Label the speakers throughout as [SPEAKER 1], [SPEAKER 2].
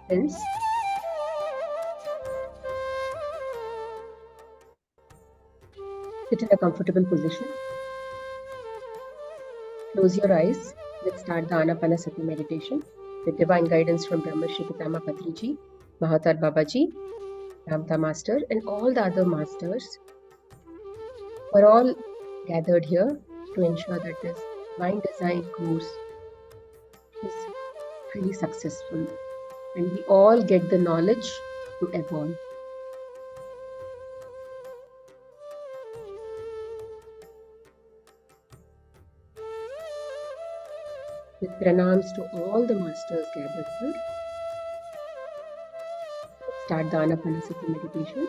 [SPEAKER 1] Friends, sit in a comfortable position. Close your eyes. Let's start the Anapanasati meditation with divine guidance from Brahmarshi Pitama Patriji, Mahatar Babaji, Ramta Master, and all the other masters. We're all gathered here to ensure that this divine design course is really successful and we all get the knowledge to evolve. With pranams to all the masters gathered here, start the Anapanasati meditation.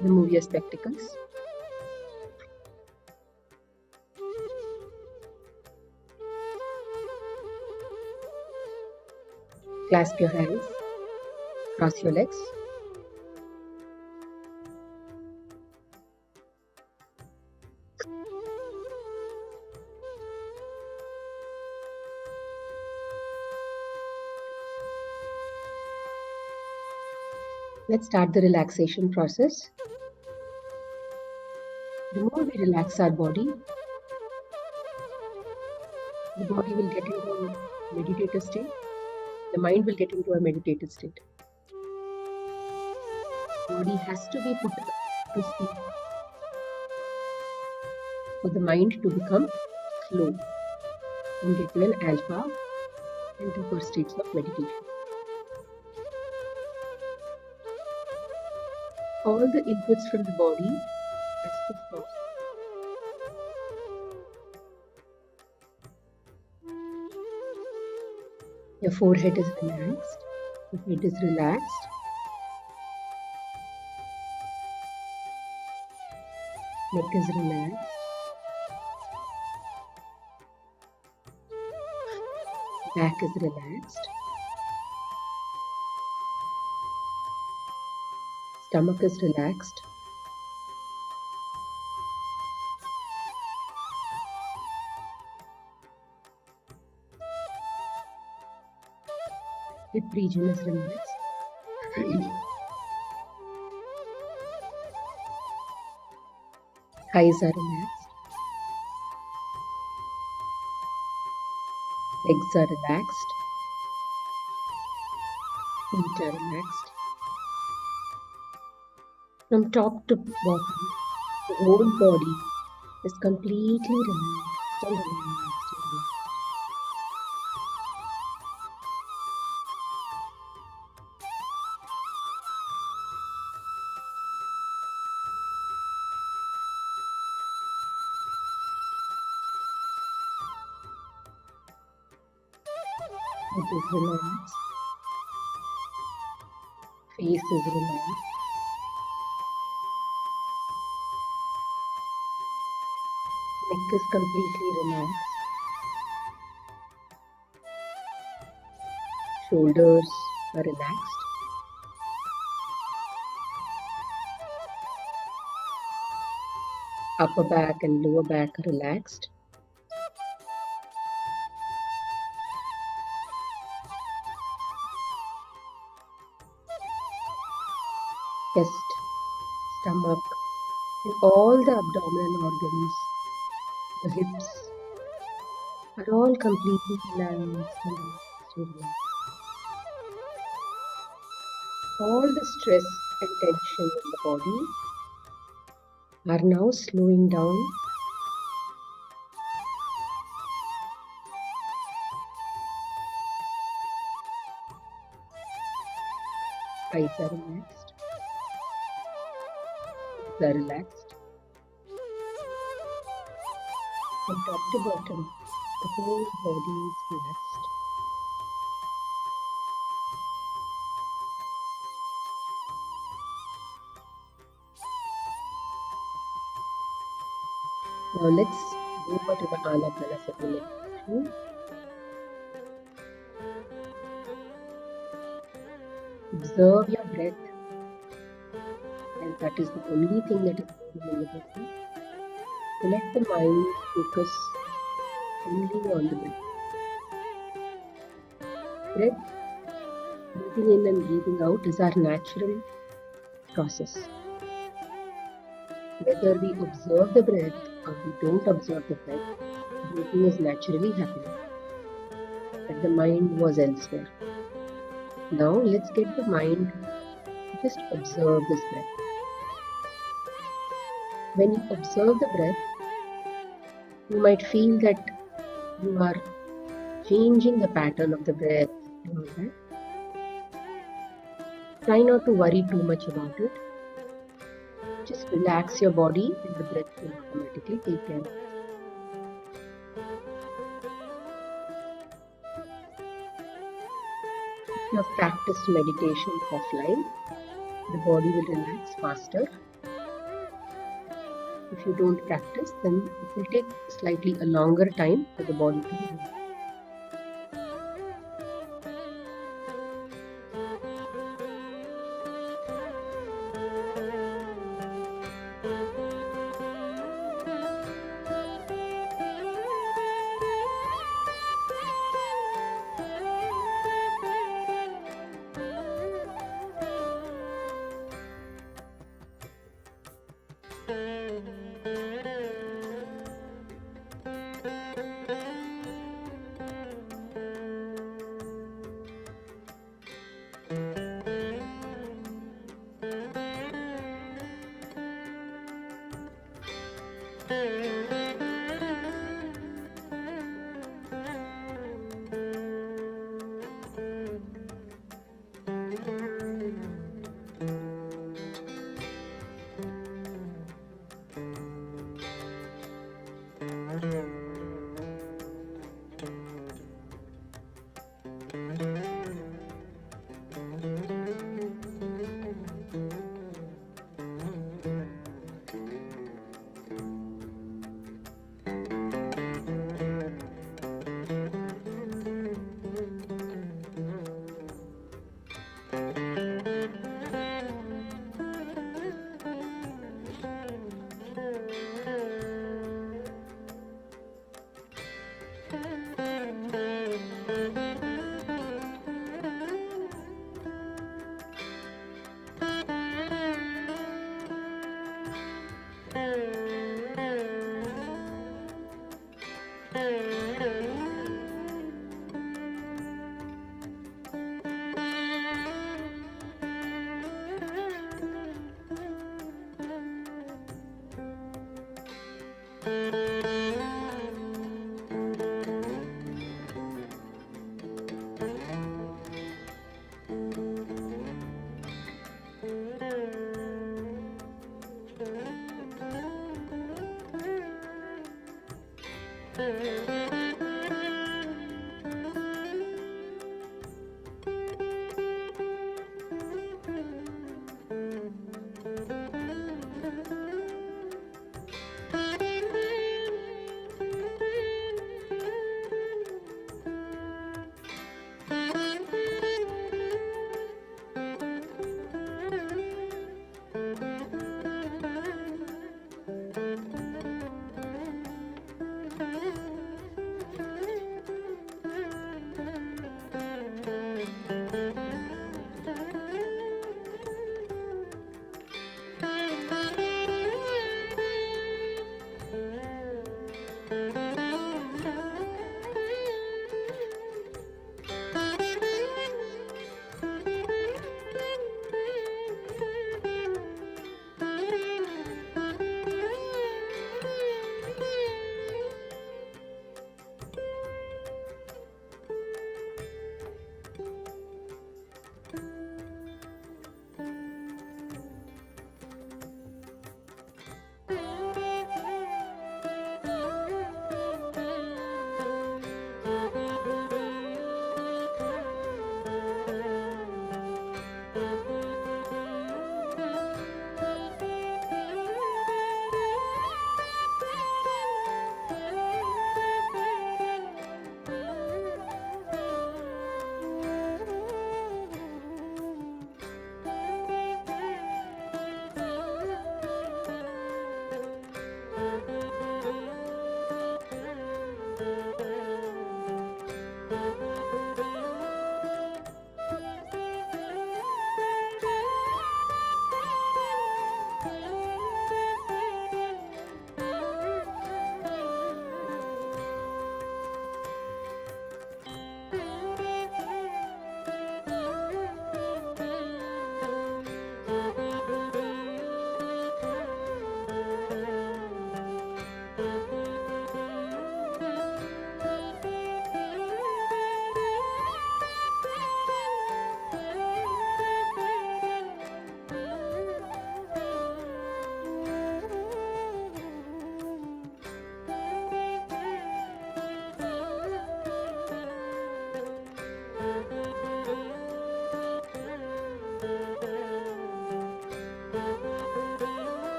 [SPEAKER 1] Remove your spectacles. Clasp your hands. Cross your legs. Let's start the relaxation process. The more we relax our body, the body will get into a meditative state. The mind will get into a meditative state. The body has to be put to sleep for the mind to become slow and get to an alpha and deeper states of meditation. All the inputs from the body has to stop. Your forehead is relaxed, your head is relaxed. Neck is relaxed. Back is relaxed. Stomach is relaxed. Hip region is relaxed. Eyes are relaxed. Legs are relaxed. Feet are relaxed. From top to bottom, the whole body is completely relaxed and relaxed and relaxed. Head is relaxed. Face is relaxed. Neck is completely relaxed. Shoulders are relaxed. Upper back and lower back are relaxed. stomach, and all the abdominal organs, the hips, are all completely relaxed and relaxed and relaxed. All the stress and tension in the body are now slowing down. Eyes are relaxed, legs are relaxed. From top to bottom, the whole body is relaxed. Now let's go over to the Anapanasati meditation. Observe your breath, and that is the only thing that is moving in the body. So let the mind focus only on the breath. Breath, breathing in and breathing out is our natural process. Whether we observe the breath or we don't observe the breath, breathing is naturally happening. But the mind was elsewhere. Now let's get the mind to just observe this breath. When you observe the breath, you might feel that you are changing the pattern of the breath and all that. Try not to worry too much about it. Just relax your body and the breath will automatically take care of it. If you have practiced meditation offline, the body will relax faster. If you don't practice, then it will take slightly a longer time for the body to relax.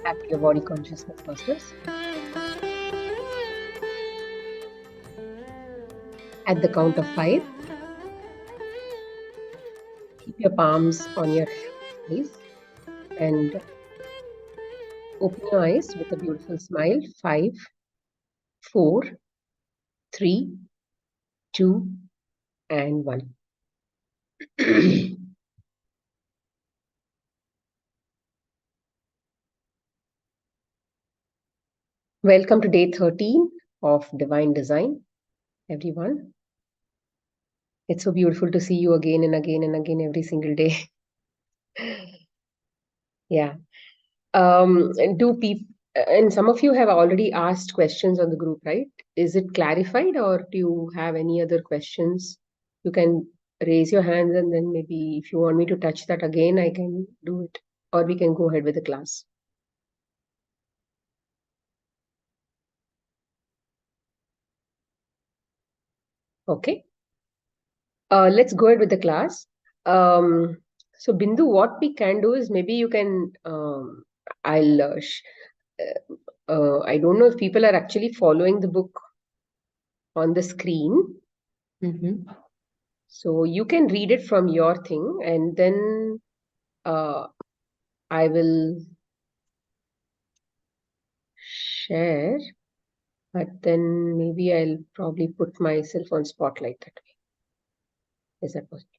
[SPEAKER 1] Back to your body consciousness, masters. At the count of 5, keep your palms on your eyes and open your eyes with a beautiful smile. 5, 4, 3, 2, and 1. Welcome to day 13 of Divine Design, everyone. It's so beautiful to see you again and again and again every single day. Yeah. And some of you have already asked questions on the group, right? Is it clarified, or do you have any other questions? You can raise your hands, and then maybe if you want me to touch that again, I can do it, or we can go ahead with the class. Okay. Let's go ahead with the class. So Bindu, what we can do is maybe you can, I don't know if people are actually following the book on the screen. So you can read it from your thing, and then I will share, but then maybe I'll probably put myself on spotlight that way. Is that possible?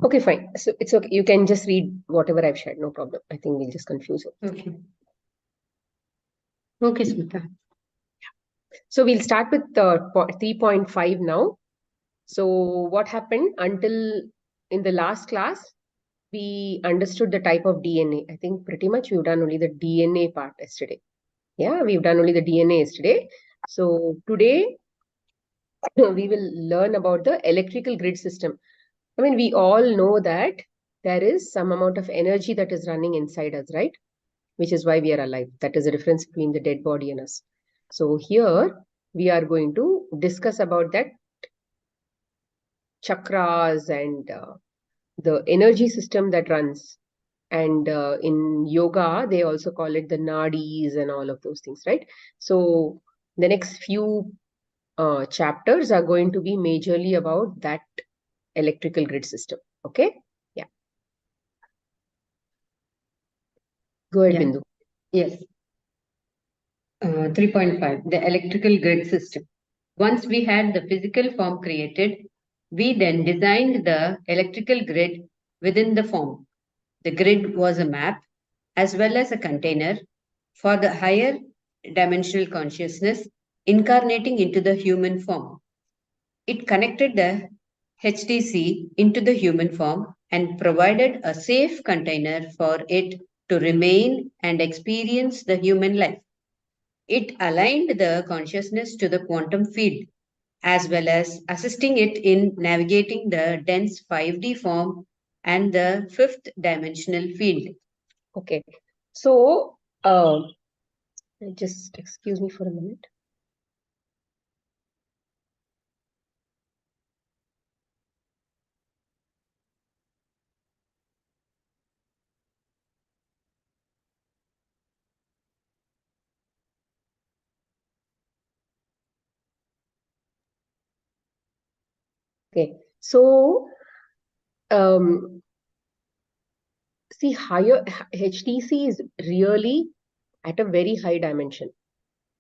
[SPEAKER 1] Okay, fine. So it's okay. You can just read whatever I've shared. No problem. I think we'll just confuse it.
[SPEAKER 2] Okay. Okay, Smita.
[SPEAKER 1] So we'll start with 3.5 now. So what happened until in the last class, we understood the type of DNA. I think pretty much we've done only the DNA part yesterday. Yeah, we've done only the DNA yesterday. So today we will learn about the electrical grid system. I mean, we all know that there is some amount of energy that is running inside us, right? Which is why we are alive. That is the difference between the dead body and us. So here we are going to discuss about that chakras and the energy system that runs. And in yoga, they also call it the nadis and all of those things, right? So the next few chapters are going to be majorly about that electrical grid system. Okay? Yeah. Go ahead,
[SPEAKER 2] Yeah.
[SPEAKER 1] Bindu.
[SPEAKER 2] Yes. 3.5, the electrical grid system. Once we had the physical form created, we then designed the electrical grid within the form. The grid was a map as well as a container for the higher dimensional consciousness incarnating into the human form. It connected the HTC into the human form and provided a safe container for it to remain and experience the human life. It aligned the consciousness to the quantum field as well as assisting it in navigating the dense 5D form and the fifth dimensional field.
[SPEAKER 1] Okay. So, just excuse me for a minute. Okay. So, see, higher HTC is really at a very high dimension.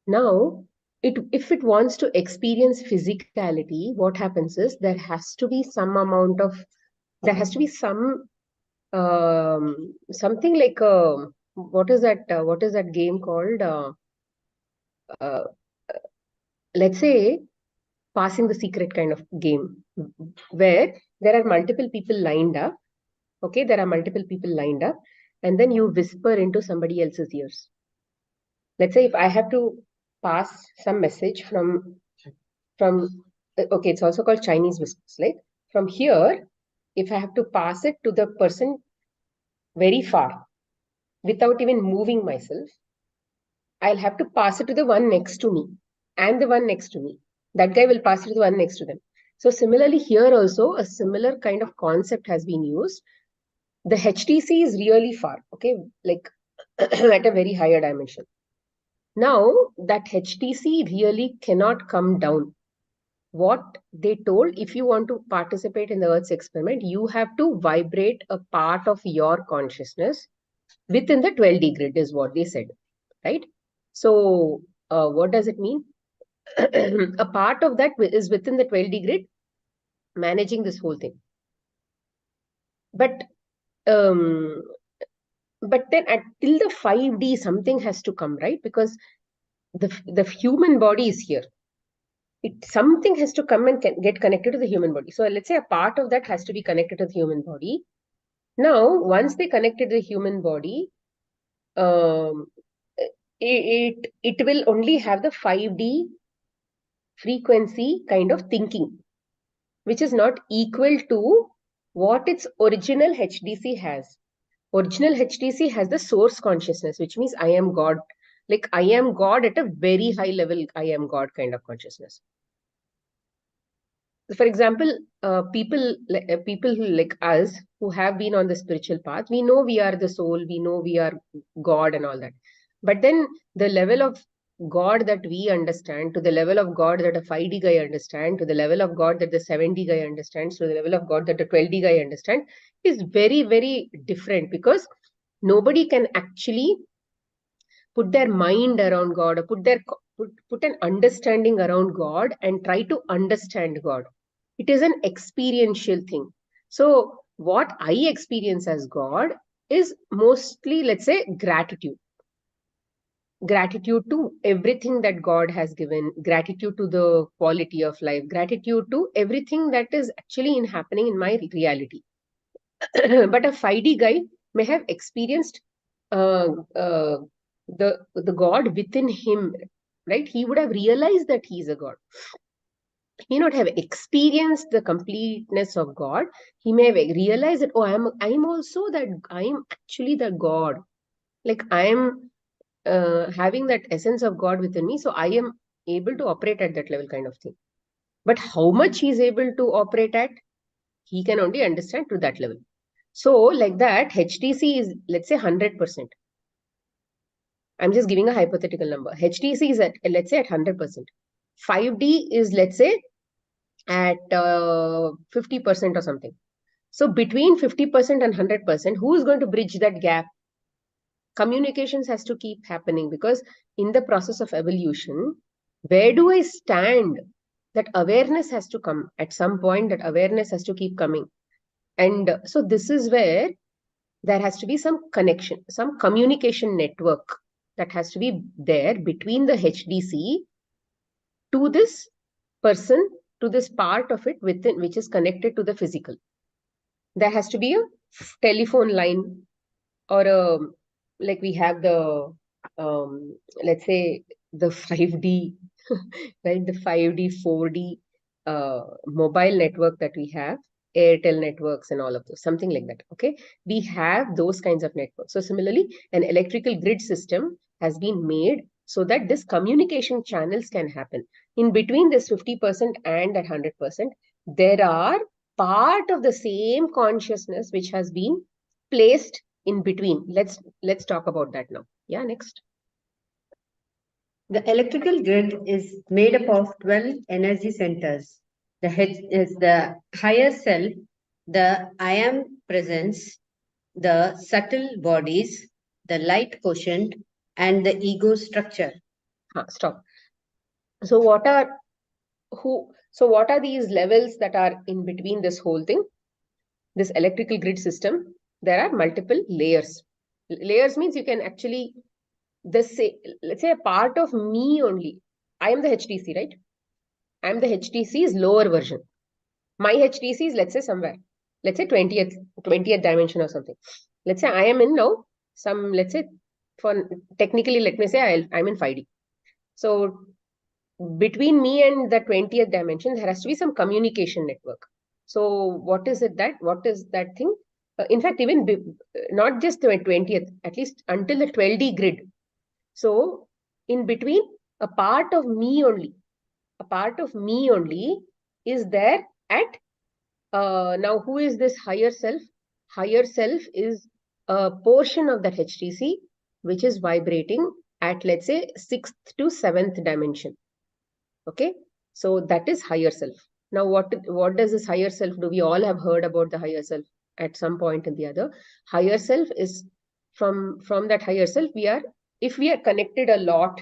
[SPEAKER 1] Now, if it wants to experience physicality, what happens is there has to be some amount of there has to be some something like what is that game called? Uh, let's say passing the secret kind of game, where there are multiple people lined up. Okay, there are multiple people lined up, and then you whisper into somebody else's ears. Let's say if I have to pass some message from okay, it's also called Chinese whispers. Like from here, if I have to pass it to the person very far without even moving myself, I'll have to pass it to the one next to me and the one next to me. That guy will pass it to the one next to them. So similarly, here also a similar kind of concept has been used. The HTC is really far, okay, like at a very higher dimension. Now that HTC really cannot come down. What they told, if you want to participate in the Earth's experiment, you have to vibrate a part of your consciousness within the 12D grid, is what they said, right? So what does it mean? A part of that is within the 12D grid, managing this whole thing. But then till the 5D, something has to come, right? Because the human body is here. Something has to come and get connected to the human body. So let's say a part of that has to be connected to the human body. Now, once they connected the human body, it will only have the 5D frequency kind of thinking, which is not equal to what its original HDC has. Original HDC has the source consciousness, which means I am God. Like I am God at a very high level, I am God kind of consciousness. For example, people who like us who have been on the spiritual path, we know we are the soul, we know we are God and all that. But then the level of God that we understand, to the level of God that a 5D guy understands, to the level of God that the 7D guy understands, to the level of God that the 12D guy understands, is very, very different, because nobody can actually put their mind around God, or put an understanding around God and try to understand God. It is an experiential thing. So what I experience as God is mostly, let's say, gratitude to everything that God has given, gratitude to the quality of life, gratitude to everything that is actually happening in my reality. But a 5D guy may have experienced uh, uh, the God within him, right? He would have realized that he's a God. He not have experienced the completeness of God. He may have realized that, oh, I'm also that, I'm actually the God. Like I am having that essence of God within me. So I am able to operate at that level kind of thing. But how much he's able to operate at, he can only understand to that level. So like that, HTC is, let's say, 100%. I'm just giving a hypothetical number. HTC is at, let's say, at 100%. 5D is, let's say, at 50% or something. So between 50% and 100%, who is going to bridge that gap? Communications has to keep happening, because in the process of evolution, where do I stand? That awareness has to come at some point, that awareness has to keep coming. And so this is where there has to be some connection, some communication network that has to be there between the HDC to this person, to this part of it within, which is connected to the physical. There has to be a telephone line, or a, like we have the let's say the 5D right, the 5D 4D mobile network that we have, Airtel networks and all of those, something like that. Okay, we have those kinds of networks. So similarly, an electrical grid system has been made so that this communication channels can happen. In between this 50% and that 100%, there are part of the same consciousness which has been placed in between. Let's talk about that now. Yeah, next.
[SPEAKER 2] The electrical grid is made up of 12 energy centers. The head is the higher self, the I am presence, the subtle bodies, the light quotient, and the ego structure.
[SPEAKER 1] Stop. So what are these levels that are in between this whole thing? this electrical grid system, there are multiple layers. Layers means you can actually, let's say a part of me only. I am the HTC, right? I am the HTC's lower version. My HTC is, let's say, somewhere. Let's say 20th dimension or something. Let's say I am in now some, let's say, for technically, let me say I'm in 5D. So between me and the 20th dimension, there has to be some communication network. So what is that thing? In fact, even not just the 20th, at least until the 12D grid. So in between, a part of me only is there at, now who is this higher self? Higher self is a portion of that HTC which is vibrating at, let's say, 6th to 7th dimension. Okay, so that is higher self. Now what does this higher self do? We all have heard about the higher self at some point or the other. Higher self is, from that higher self, if we are connected a lot,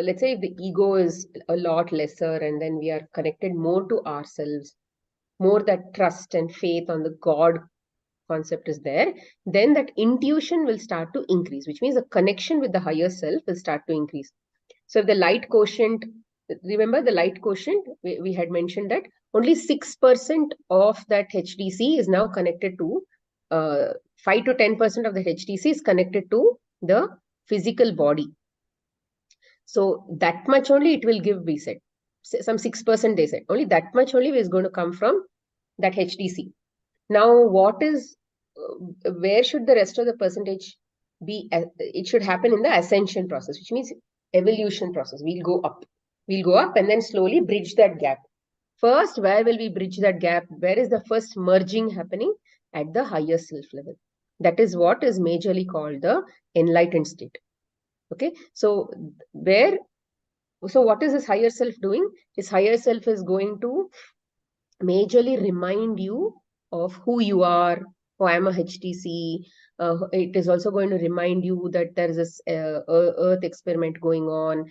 [SPEAKER 1] let's say if the ego is a lot lesser, and then we are connected more to ourselves, more that trust and faith on the God concept is there, then that intuition will start to increase, which means the connection with the higher self will start to increase. So if the light quotient, remember the light quotient, we had mentioned that only 6% of that HTC is now connected to, 5 to 10% of the HTC is connected to the physical body. So that much only it will give, we said. Some 6% they said. Only that much only is going to come from that HTC. Now, where should the rest of the percentage be? It should happen in the ascension process, which means evolution process. We'll go up and then slowly bridge that gap. First, where will we bridge that gap? Where is the first merging happening? At the higher self level. That is what is majorly called the enlightened state. Okay, so what is this higher self doing? This higher self is going to majorly remind you of who you are. Oh, I'm a HTC. It is also going to remind you that there is this Earth experiment going on.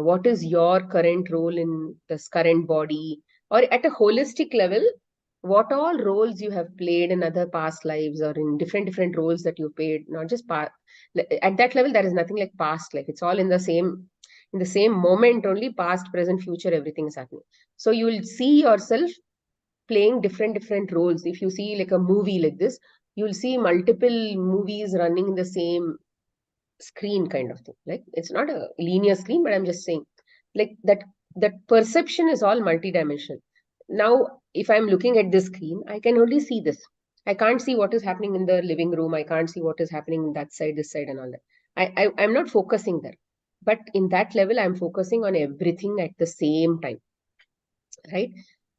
[SPEAKER 1] What is your current role in this current body? Or at a holistic level, what all roles you have played in other past lives, or in different roles that you played, not just past. At that level, there is nothing like past life. It's all in the same moment only. Past, present, future, everything is happening. So you will see yourself playing different roles. If you see like a movie like this, you'll see multiple movies running in the same screen kind of thing. Like, it's not a linear screen, but I'm just saying, like, that perception is all multidimensional. Now, if I'm looking at this screen, I can only see this. I can't see what is happening in the living room. I can't see what is happening in that side, this side, and all that. I'm not focusing there. But in that level, I'm focusing on everything at the same time. Right?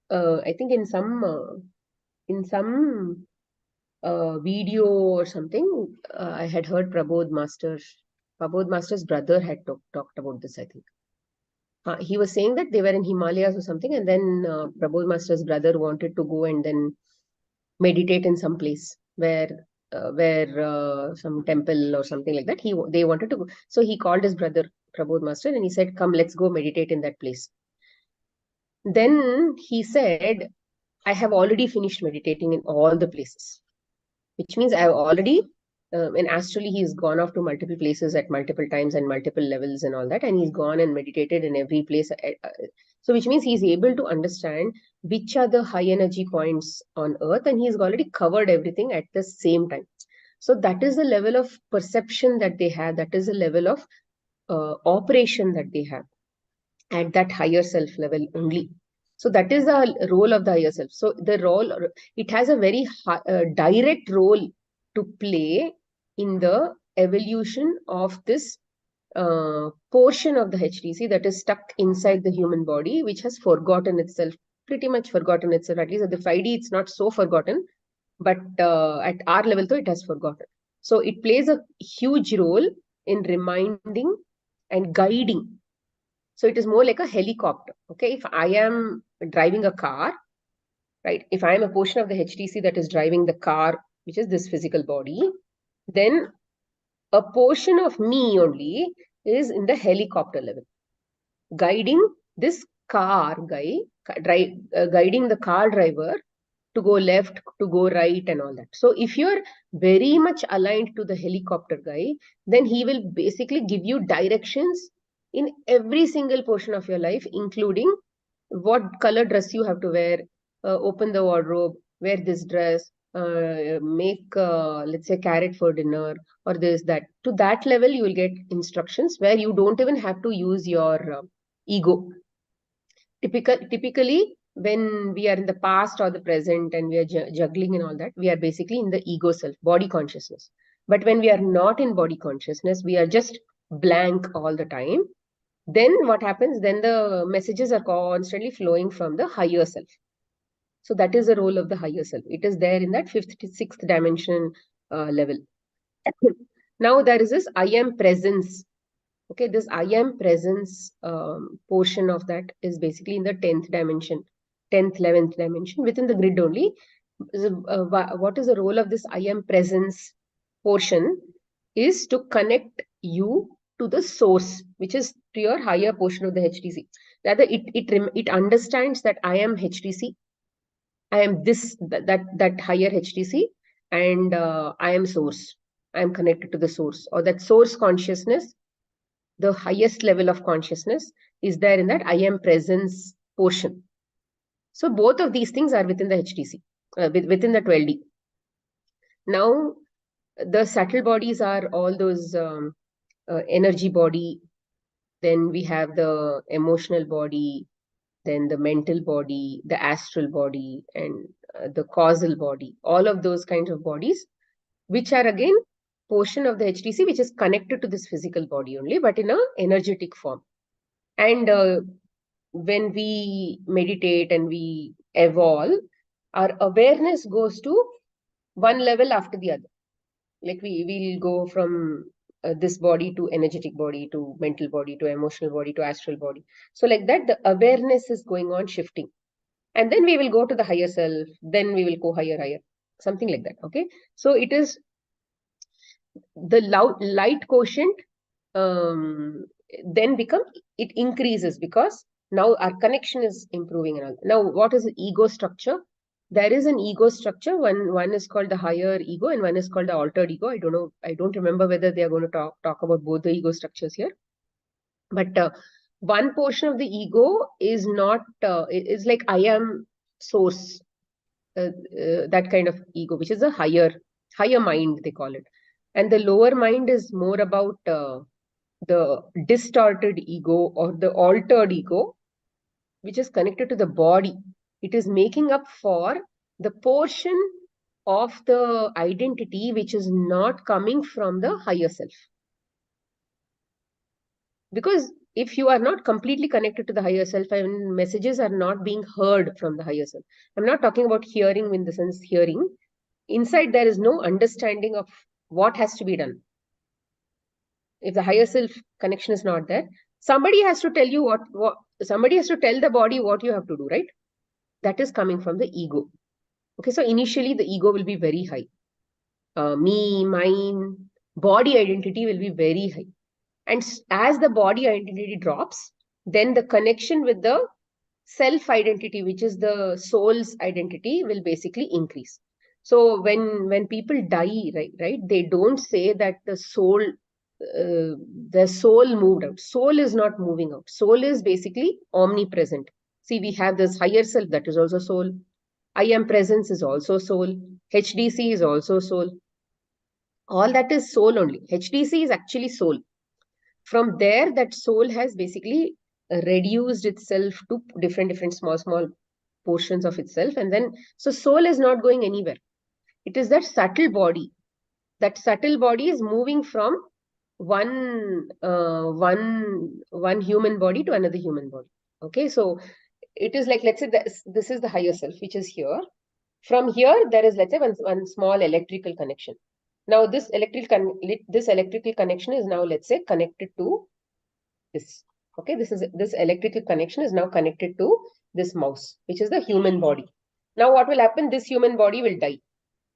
[SPEAKER 1] I think in some video or something, I had heard Prabodh Master's brother had talked about this, I think. He was saying that they were in Himalayas or something, and then Prabodh Master's brother wanted to go and then meditate in some place where some temple or something like that. They wanted to go. So he called his brother Prabodh Master and he said, "Come, let's go meditate in that place." Then he said, "I have already finished meditating in all the places," which means I have already, and astrally he's gone off to multiple places at multiple times and multiple levels and all that, and he's gone and meditated in every place. So which means he's able to understand which are the high energy points on earth, and he's already covered everything at the same time. So that is the level of perception that they have. That is the level of operation that they have at that higher self level only. So that is the role of the higher self. So the role, it has a very direct role to play in the evolution of this portion of the HTC that is stuck inside the human body, which has forgotten itself, pretty much forgotten itself. At least at the 5D, it's not so forgotten, but at our level, though, it has forgotten. So it plays a huge role in reminding and guiding. So it is more like a helicopter. Okay, if I am driving a car, right? If I am a portion of the HTC that is driving the car, which is this physical body, then a portion of me only is in the helicopter level, guiding this car guy, guiding the car driver to go left, to go right, and all that. So if you're very much aligned to the helicopter guy, then he will basically give you directions in every single portion of your life, including what color dress you have to wear, open the wardrobe, wear this dress, make, let's say, carrot for dinner, or this, that. To that level, you will get instructions where you don't even have to use your ego. Typically, when we are in the past or the present and we are juggling and all that, we are basically in the ego self, body consciousness. But when we are not in body consciousness, we are just blank all the time. Then what happens? Then the messages are constantly flowing from the higher self. So that is the role of the higher self. It is there in that fifth to sixth dimension level. Now there is this I am presence. Okay, this I am presence portion of that is basically in the 10th dimension, 10th, 11th dimension within the grid only. What is the role of this I am presence portion is to connect you to the source, which is to your higher portion of the HTC. Rather, it understands that I am HTC, I am that higher HTC, and I am source. I am connected to the source, or that source consciousness. The highest level of consciousness is there in that I am presence portion. So both of these things are within the HTC, within the 12D. Now, the subtle bodies are all those energy body. Then we have the emotional body, then the mental body, the astral body, and the causal body. All of those kinds of bodies, which are again portion of the HTC, which is connected to this physical body only, but in a energetic form. And when we meditate and we evolve, our awareness goes to one level after the other. Like we'll go from this body to energetic body, to mental body, to emotional body, to astral body. So like that, the awareness is going on shifting. And then we will go to the higher self, then we will go higher, something like that. Okay. So it is the light quotient then it increases because now our connection is improving. And all. Now, what is the ego structure? There is an ego structure. One is called the higher ego and one is called the altered ego. I don't know. I don't remember whether they are going to talk about both the ego structures here. But one portion of the ego is not, is like I am source, that kind of ego, which is a higher mind, they call it. And the lower mind is more about the distorted ego or the altered ego, which is connected to the body. It is making up for the portion of the identity which is not coming from the higher self. Because if you are not completely connected to the higher self and messages are not being heard from the higher self, I'm not talking about hearing in the sense hearing. Inside there is no understanding of what has to be done. If the higher self connection is not there, somebody has to tell you what somebody has to tell the body what you have to do, right? That is coming from the ego. Okay, so initially the ego will be very high. Me, mine, body identity will be very high. And as the body identity drops, then the connection with the self identity, which is the soul's identity, will basically increase. So when people die, right, they don't say that the soul moved out. Soul is not moving out. Soul is basically omnipresent. See, we have this higher self, that is also soul. I am presence is also soul. HDC is also soul. All that is soul only. HDC is actually soul. From there, that soul has basically reduced itself to different small portions of itself. And then, so soul is not going anywhere. It is that subtle body. That subtle body is moving from one human body to another human body. Okay, so it is like, let's say this is the higher self, which is here. From here, there is, let's say, one small electrical connection. Now this electrical connection is now, let's say, connected to this. Okay, this electrical connection is now connected to this mouse, which is the human body. Now what will happen? This human body will die.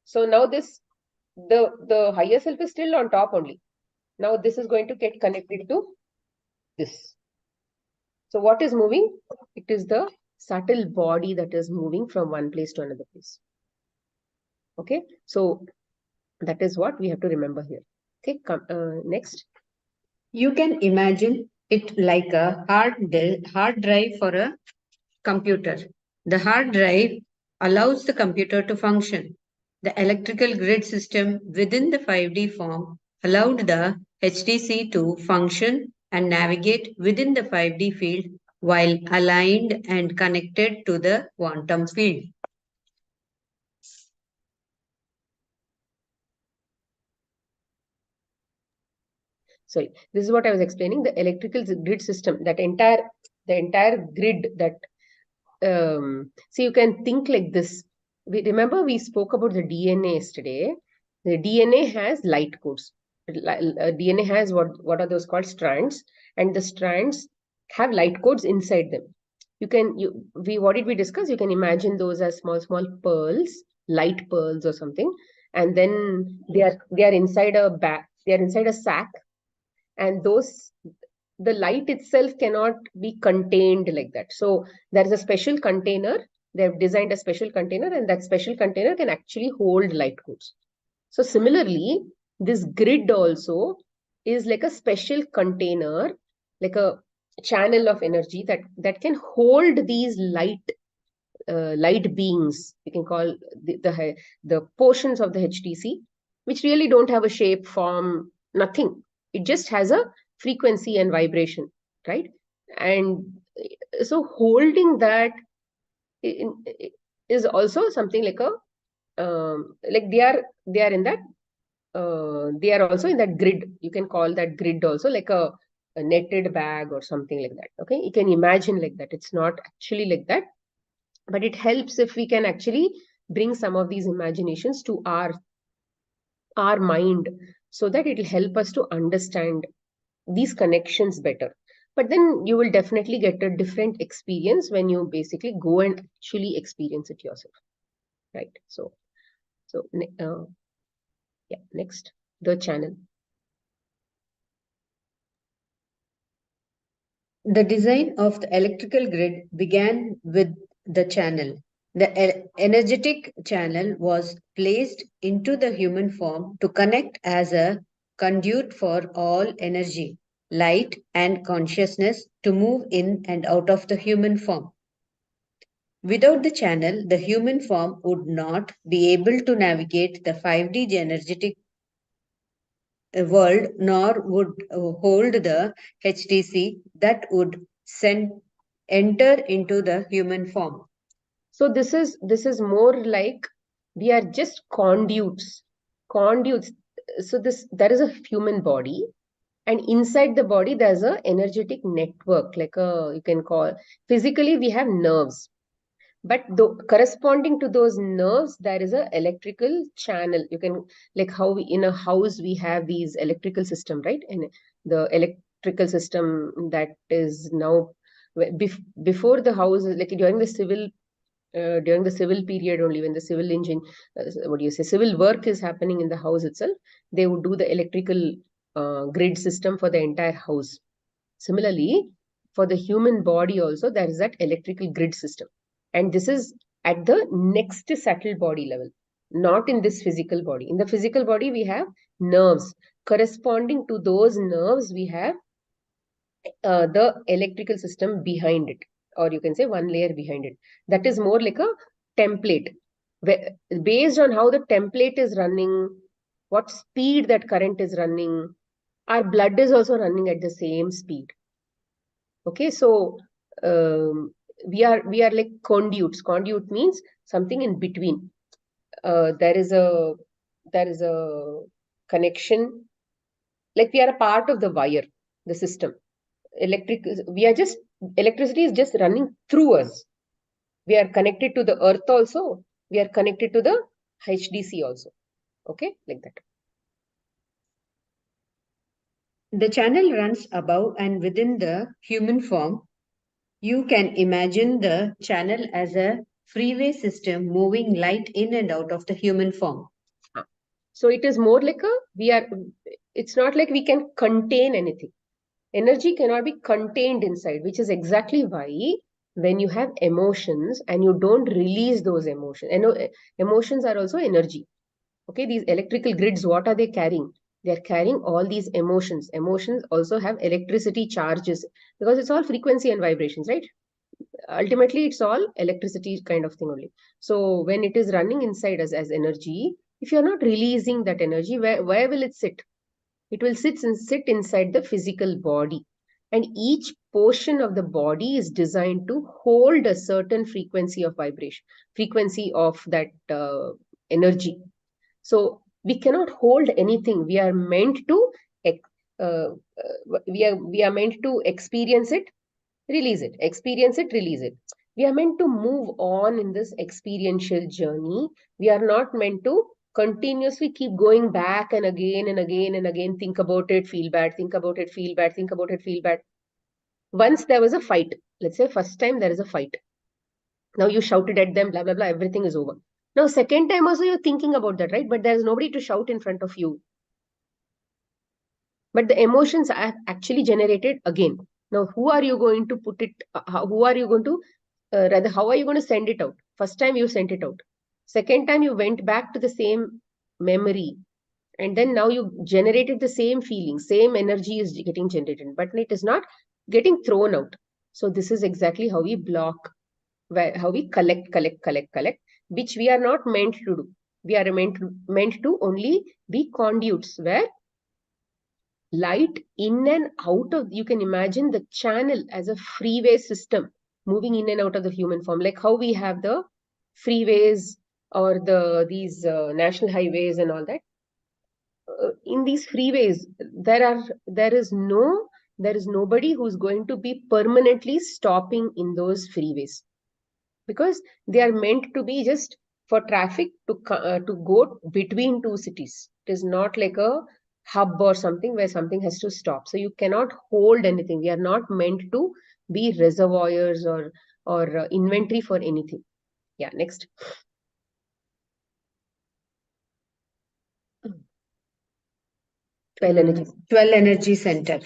[SPEAKER 1] So now the higher self is still on top only. Now this is going to get connected to this. So what is moving? It is the subtle body that is moving from one place to another place. Okay, so that is what we have to remember here. Okay, next.
[SPEAKER 2] You can imagine it like a hard drive for a computer. The hard drive allows the computer to function. The electrical grid system within the 5D form allowed the HDC to function and navigate within the 5D field while aligned and connected to the quantum field.
[SPEAKER 1] Sorry, this is what I was explaining. The electrical grid system, the entire grid that, see, you can think like this. Remember we spoke about the DNA yesterday. The DNA has light codes. DNA has what are those called? Strands, and the strands have light codes inside them. What did we discuss? You can imagine those as small pearls, light pearls or something, and then they are inside a bag. They are inside a sack, and the light itself cannot be contained like that. So there is a special container. They've designed a special container, and that special container can actually hold light codes. So similarly, this grid also is like a special container, like a channel of energy that can hold these light beings. We can call the portions of the HTC, which really don't have a shape, form, nothing. It just has a frequency and vibration, right? And so holding that is also something like a like they are in that they are also in that grid. You can call that grid also like a netted bag or something like that. Okay, you can imagine like that. It's not actually like that, but it helps if we can actually bring some of these imaginations to our mind, so that it will help us to understand these connections better. But then you will definitely get a different experience when you basically go and actually experience it yourself, right? So yeah, next, the channel.
[SPEAKER 2] The design of the electrical grid began with the channel. The energetic channel was placed into the human form to connect as a conduit for all energy, light, and consciousness to move in and out of the human form. Without the channel, the human form would not be able to navigate the 5D energetic world, nor would hold the HTC that would enter into the human form.
[SPEAKER 1] So this is more like we are just conduits. So there is a human body, and inside the body there's a energetic network, like a, you can call, physically we have nerves, but corresponding to those nerves there is a electrical channel. You can, like how in a house we have these electrical system, right? And the electrical system that is now, before the house, like during the civil period only, when the civil engine, what do you say, civil work is happening in the house itself, they would do the electrical grid system for the entire house. Similarly, for the human body also, there is that electrical grid system. And this is at the next subtle body level, not in this physical body. In the physical body, we have nerves. Corresponding to those nerves, we have the electrical system behind it, or you can say one layer behind it. That is more like a template. Based on how the template is running, what speed that current is running, our blood is also running at the same speed. Okay, so we are like conduits. Conduit means something in between. There is a connection, like we are a part of the wire, the system. Electricity is just running through us. We are connected to the earth also. We are connected to the HDC also. Okay, like that.
[SPEAKER 2] The channel runs above and within the human form. You can imagine the channel as a freeway system moving light in and out of the human form.
[SPEAKER 1] So it is more like it's not like we can contain anything. Energy cannot be contained inside, which is exactly why when you have emotions and you don't release those emotions. And emotions are also energy. Okay, these electrical grids, what are they carrying? They're carrying all these emotions. Emotions also have electricity charges because it's all frequency and vibrations, right? Ultimately, it's all electricity kind of thing only. So when it is running inside us as energy, if you're not releasing that energy, where will it sit? It will sit inside the physical body. And each portion of the body is designed to hold a certain frequency of vibration, frequency of that energy. So we cannot hold anything. We are meant to we are meant to experience it, release it, experience it, release it. We are meant to move on in this experiential journey. We are not meant to continuously keep going back and again and again and again, think about it, feel bad, think about it, feel bad, think about it, feel bad. Once there was a fight, let's say first time there is a fight, now you shouted at them, blah blah blah, everything is over. Now second time also you're thinking about that, right? But there's nobody to shout in front of you, but the emotions are actually generated again. Now who are you going to put it, who are you going to rather, how are you going to send it out? First time you sent it out, second time you went back to the same memory, and then now you generated the same feeling, same energy is getting generated, but it is not getting thrown out. So this is exactly how we block, how we collect, which we are not meant to do. We are meant to only be conduits where light in and out of, you can imagine the channel as a freeway system moving in and out of the human form, like how we have the freeways or these national highways and all that. In these freeways, there is nobody who's going to be permanently stopping in those freeways, because they are meant to be just for traffic to go between two cities. It is not like a hub or something where something has to stop. So you cannot hold anything. We are not meant to be reservoirs or inventory for anything. Yeah, next. 12 energy.
[SPEAKER 2] 12 energy center.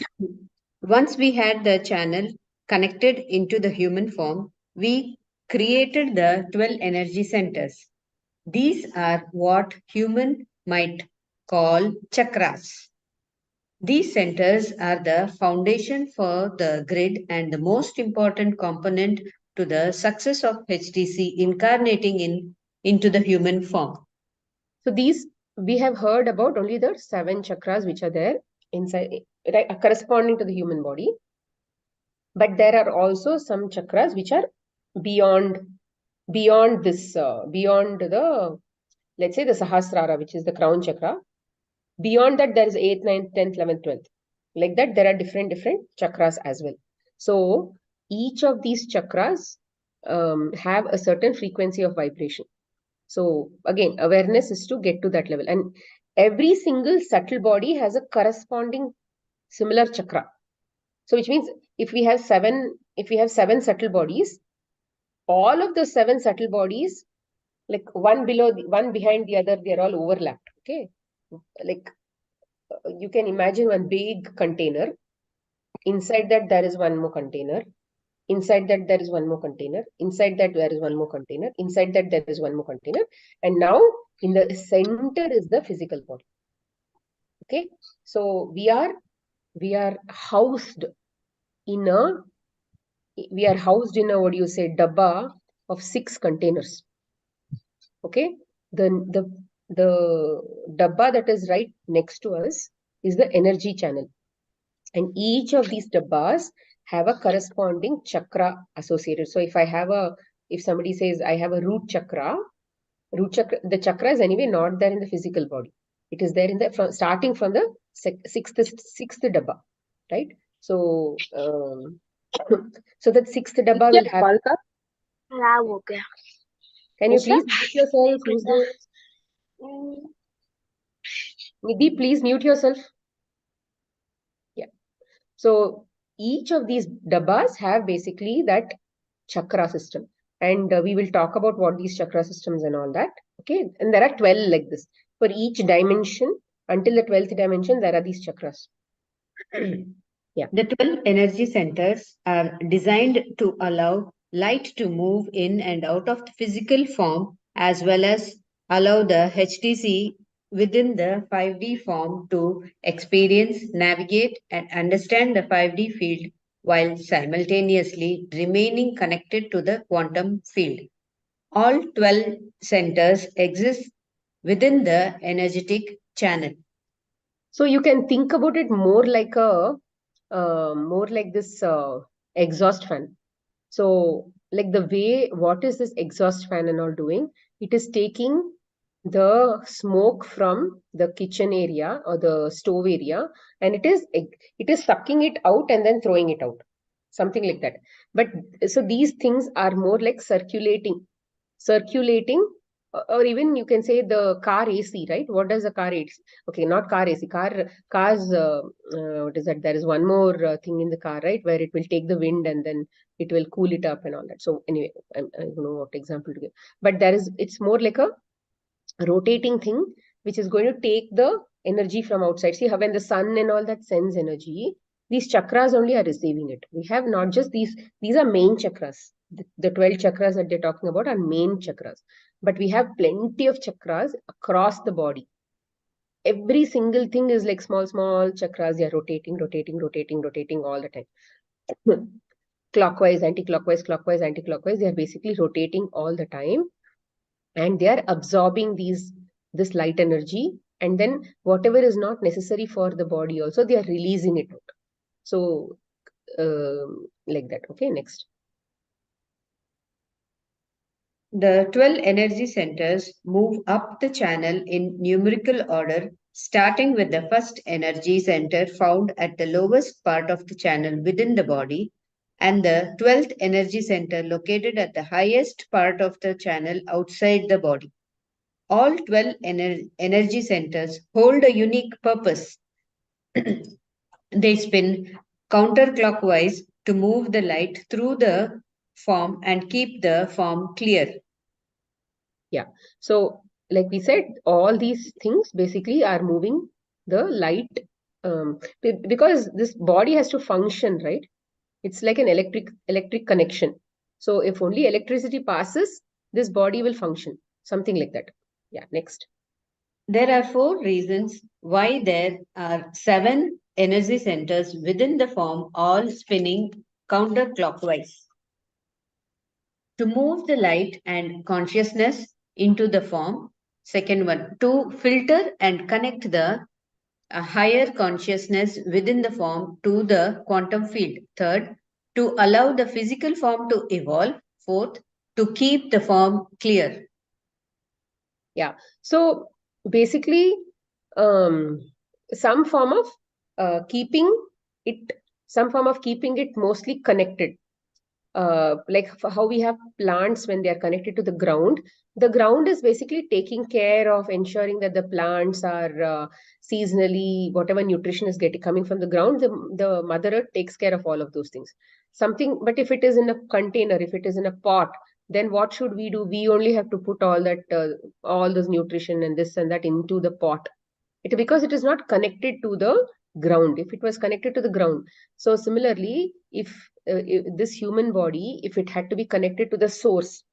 [SPEAKER 2] Once we had the channel connected into the human form, we created the 12 energy centers. These are what human might call chakras. These centers are the foundation for the grid and the most important component to the success of HTC incarnating into the human form.
[SPEAKER 1] So these, we have heard about only the 7 chakras which are there inside, right, corresponding to the human body. But there are also some chakras which are beyond this, beyond the, let's say the Sahasrara, which is the crown chakra. Beyond that, there is 8th, 9th, 10th, 11th, 12th. Like that, there are different chakras as well. So each of these chakras have a certain frequency of vibration. So again, awareness is to get to that level. And every single subtle body has a corresponding similar chakra. So which means if we have seven subtle bodies, all of the 7 subtle bodies, like one behind the other, they're all overlapped. Okay. Like you can imagine one big container. Inside that, there is one more container. Inside that, there is one more container. Inside that, there is one more container. Inside that, there is one more container. And now, in the center is the physical body. Okay. So we are housed in a, what do you say, dabba of 6 containers. Okay. The dabba that is right next to us is the energy channel. And each of these dabbas have a corresponding chakra associated. So if somebody says, I have a root chakra, the chakra is anyway not there in the physical body. It is there in the, starting from the sixth dabba, right? So, so that 6th dabba will have. Can you please mute yourself? Who's there? Nidhi, please mute yourself. Yeah. So each of these dabbas have basically that chakra system. And we will talk about what these chakra systems and all that. Okay. And there are 12 like this. For each dimension, until the 12th dimension, there are these chakras.
[SPEAKER 2] Yeah. The 12 energy centers are designed to allow light to move in and out of the physical form, as well as allow the HTC within the 5D form to experience, navigate, and understand the 5D field while simultaneously remaining connected to the quantum field. All 12 centers exist within the energetic channel.
[SPEAKER 1] So you can think about it more like more like this exhaust fan. So like the way, what is this exhaust fan and all doing? It is taking the smoke from the kitchen area or the stove area, and it is sucking it out and then throwing it out, something like that. But so these things are more like circulating, or even you can say the car AC, right? What does a car AC? Okay, not car AC, cars. What is that? There is one more thing in the car, right, where it will take the wind and then it will cool it up and all that. So anyway, I don't know what example to give, but it's more like a rotating thing which is going to take the energy from outside. See how when the sun and all that sends energy, these chakras only are receiving it. We have not just these are main chakras. The 12 chakras that they're talking about are main chakras, but we have plenty of chakras across the body. Every single thing is like small chakras. They are rotating all the time. Clockwise, anti-clockwise, clockwise, anti-clockwise. They are basically rotating all the time, and they are absorbing this light energy, and then whatever is not necessary for the body also they are releasing it out. So like that. Okay, next.
[SPEAKER 2] The 12 energy centers move up the channel in numerical order, starting with the first energy center found at the lowest part of the channel within the body, and the 12th energy center located at the highest part of the channel outside the body. All 12 energy centers hold a unique purpose. They spin counterclockwise to move the light through the form and keep the form clear.
[SPEAKER 1] Yeah. So like we said, all these things basically are moving the light, because this body has to function, right? It's like an electric connection. So if only electricity passes, this body will function, something like that. Yeah, next.
[SPEAKER 2] There are 4 reasons why there are 7 energy centers within the form, all spinning counterclockwise. To move the light and consciousness into the form. Second one, to filter and connect the higher consciousness within the form to the quantum field. Third, to allow the physical form to evolve. Fourth, to keep the form clear.
[SPEAKER 1] Yeah. So basically, some form of keeping it mostly connected. Like how we have plants when they are connected to the ground is basically taking care of ensuring that the plants are seasonally, whatever nutrition is coming from the ground, the mother earth takes care of all of those things. But if it is in a container, if it is in a pot, then what should we do? We only have to put all those nutrition and this and that into the pot. Because it is not connected to the ground. If it was connected to the ground, so similarly, if this human body, if it had to be connected to the source,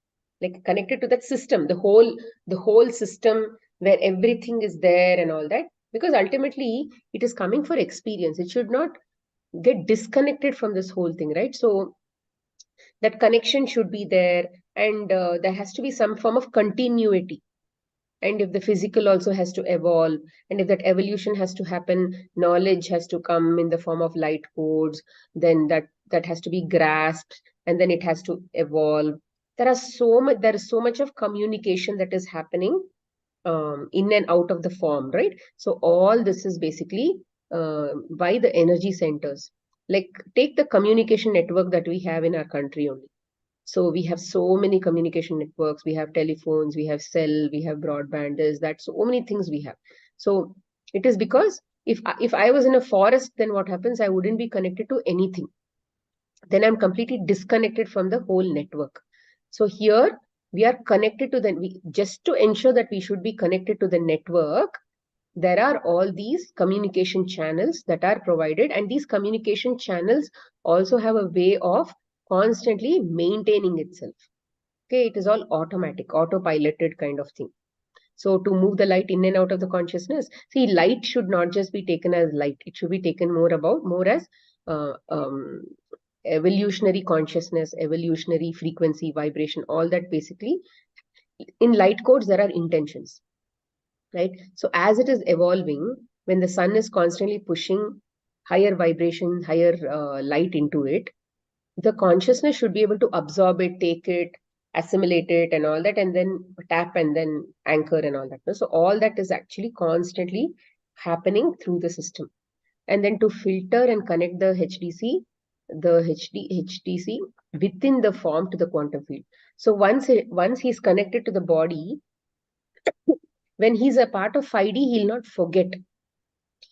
[SPEAKER 1] like connected to that system, the whole system where everything is there and all that, because ultimately it is coming for experience. It should not get disconnected from this whole thing, right? So that connection should be there, and there has to be some form of continuity. And if the physical also has to evolve, and if that evolution has to happen, knowledge has to come in the form of light codes, then that has to be grasped, and then it has to evolve. There is so much of communication that is happening in and out of the form, right? So all this is basically by the energy centers. Like take the communication network that we have in our country only. So we have so many communication networks. We have telephones, we have cell, we have broadband. There's that so many things we have. So it is because if I was in a forest, then what happens? I wouldn't be connected to anything. Then I'm completely disconnected from the whole network. So here we are connected to just to ensure that we should be connected to the network. There are all these communication channels that are provided, and these communication channels also have a way of constantly maintaining itself. Okay, it is all automatic, autopiloted kind of thing. So to move the light in and out of the consciousness, see, light should not just be taken as light. It should be taken more as uh, um, evolutionary consciousness, evolutionary frequency, vibration, all that basically. In light codes, there are intentions, right? So as it is evolving, when the sun is constantly pushing higher vibration, higher light into it, the consciousness should be able to absorb it, take it, assimilate it, and all that, and then tap and then anchor and all that. So all that is actually constantly happening through the system. And then to filter and connect the HDC within the form to the quantum field. So once he's connected to the body, when he's a part of 5D, he'll not forget.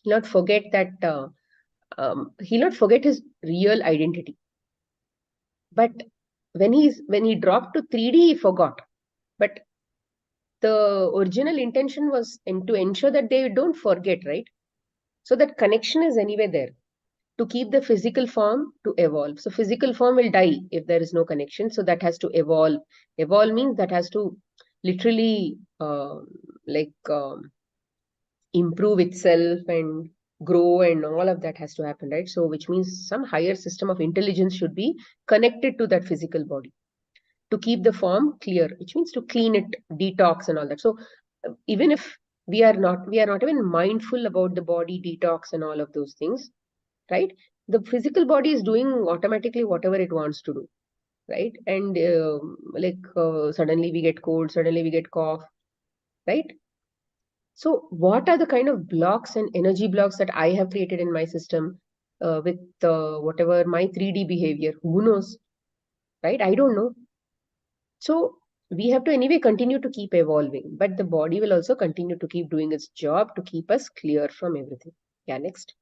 [SPEAKER 1] He'll not forget that. He'll not forget his real identity. But when he dropped to 3D, he forgot. But the original intention was to ensure that they don't forget, right? So that connection is anyway there to keep the physical form to evolve. So physical form will die if there is no connection. So that has to evolve. Evolve means that has to literally improve itself and grow, and all of that has to happen, right? So which means some higher system of intelligence should be connected to that physical body to keep the form clear, which means to clean it, detox and all that. So even if we are not even mindful about the body detox and all of those things, right? The physical body is doing automatically whatever it wants to do, right? And suddenly we get cold, suddenly we get cough, right? So what are the kind of blocks and energy blocks that I have created in my system with whatever my 3D behavior? Who knows, right? I don't know. So we have to anyway continue to keep evolving, but the body will also continue to keep doing its job to keep us clear from everything. Yeah, next.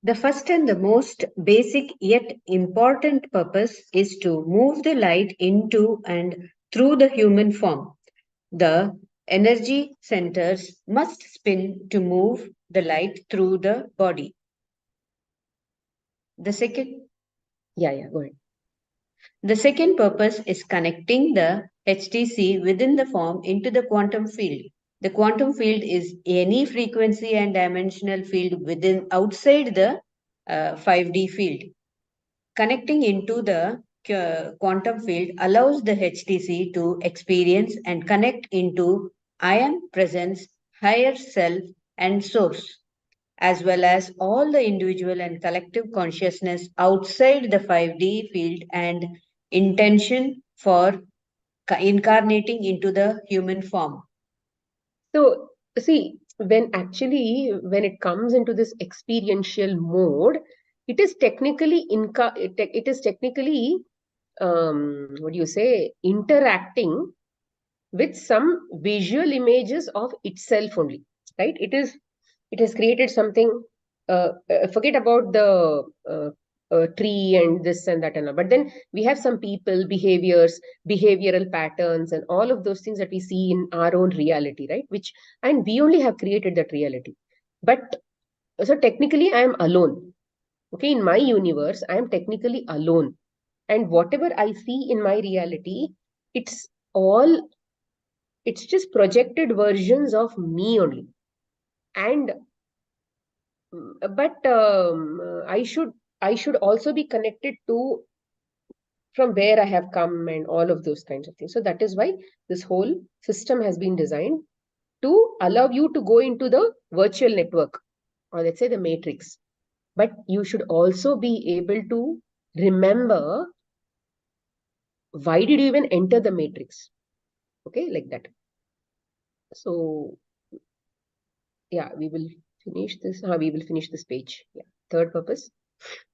[SPEAKER 2] The first and the most basic yet important purpose is to move the light into and through the human form. The energy centers must spin to move the light through the body. The second
[SPEAKER 1] Yeah, go ahead.
[SPEAKER 2] The second purpose is connecting the HTC within the form into the quantum field. The quantum field is any frequency and dimensional field outside the 5D field. Connecting into the quantum field allows the HTC to experience and connect into I am presence, higher self, and source, as well as all the individual and collective consciousness outside the 5D field and intention for incarnating into the human form.
[SPEAKER 1] So see, when it comes into this experiential mode, it is technically what do you say, interacting with some visual images of itself only, right? It has created something. Forget about the tree and this and that and all. But then we have some people, behavioral patterns, and all of those things that we see in our own reality, right? And we only have created that reality. But so technically, I am alone. Okay, in my universe, I am technically alone, and whatever I see in my reality, it's all it's just projected versions of me only. And but I should also be connected to from where I have come and all of those kinds of things. So that is why this whole system has been designed to allow you to go into the virtual network, or let's say the matrix. But you should also be able to remember, why did you even enter the matrix? Okay, like that. So yeah, we will finish this page. Yeah. Third purpose.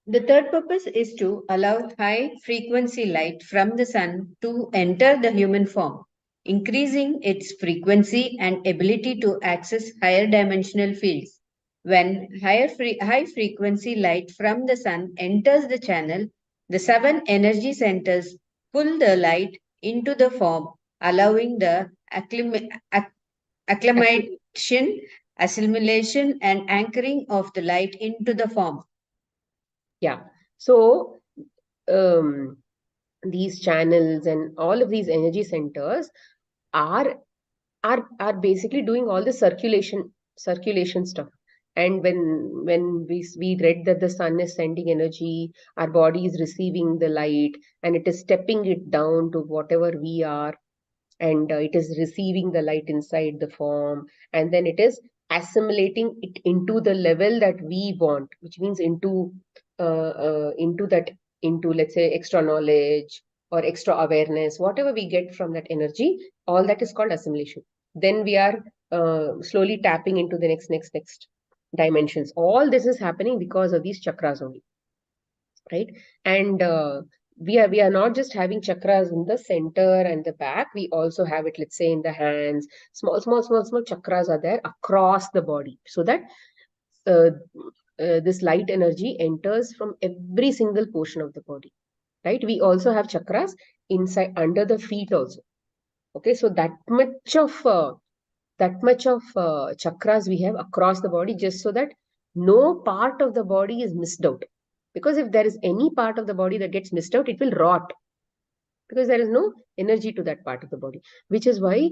[SPEAKER 2] The third purpose is to allow high frequency light from the sun to enter the human form, increasing its frequency and ability to access higher dimensional fields. When high frequency light from the sun enters the channel, the 7 energy centers pull the light into the form, allowing the acclimation, assimilation, and anchoring of the light into the form.
[SPEAKER 1] Yeah. So these channels and all of these energy centers are are basically doing all the circulation stuff. And when we read that the sun is sending energy, our body is receiving the light and it is stepping it down to whatever we are, and it is receiving the light inside the form, and then it is assimilating it into the level that we want, which means into that, into, let's say, extra knowledge or extra awareness, whatever we get from that energy, all that is called assimilation. Then we are slowly tapping into the next dimensions. All this is happening because of these chakras only, right? And we are not just having chakras in the center and the back. We also have it, let's say, in the hands. Small chakras are there across the body, so that uh, this light energy enters from every single portion of the body, right? We also have chakras inside under the feet also. Okay, so that much of chakras we have across the body, just so that no part of the body is missed out. Because if there is any part of the body that gets missed out, it will rot, because there is no energy to that part of the body. Which is why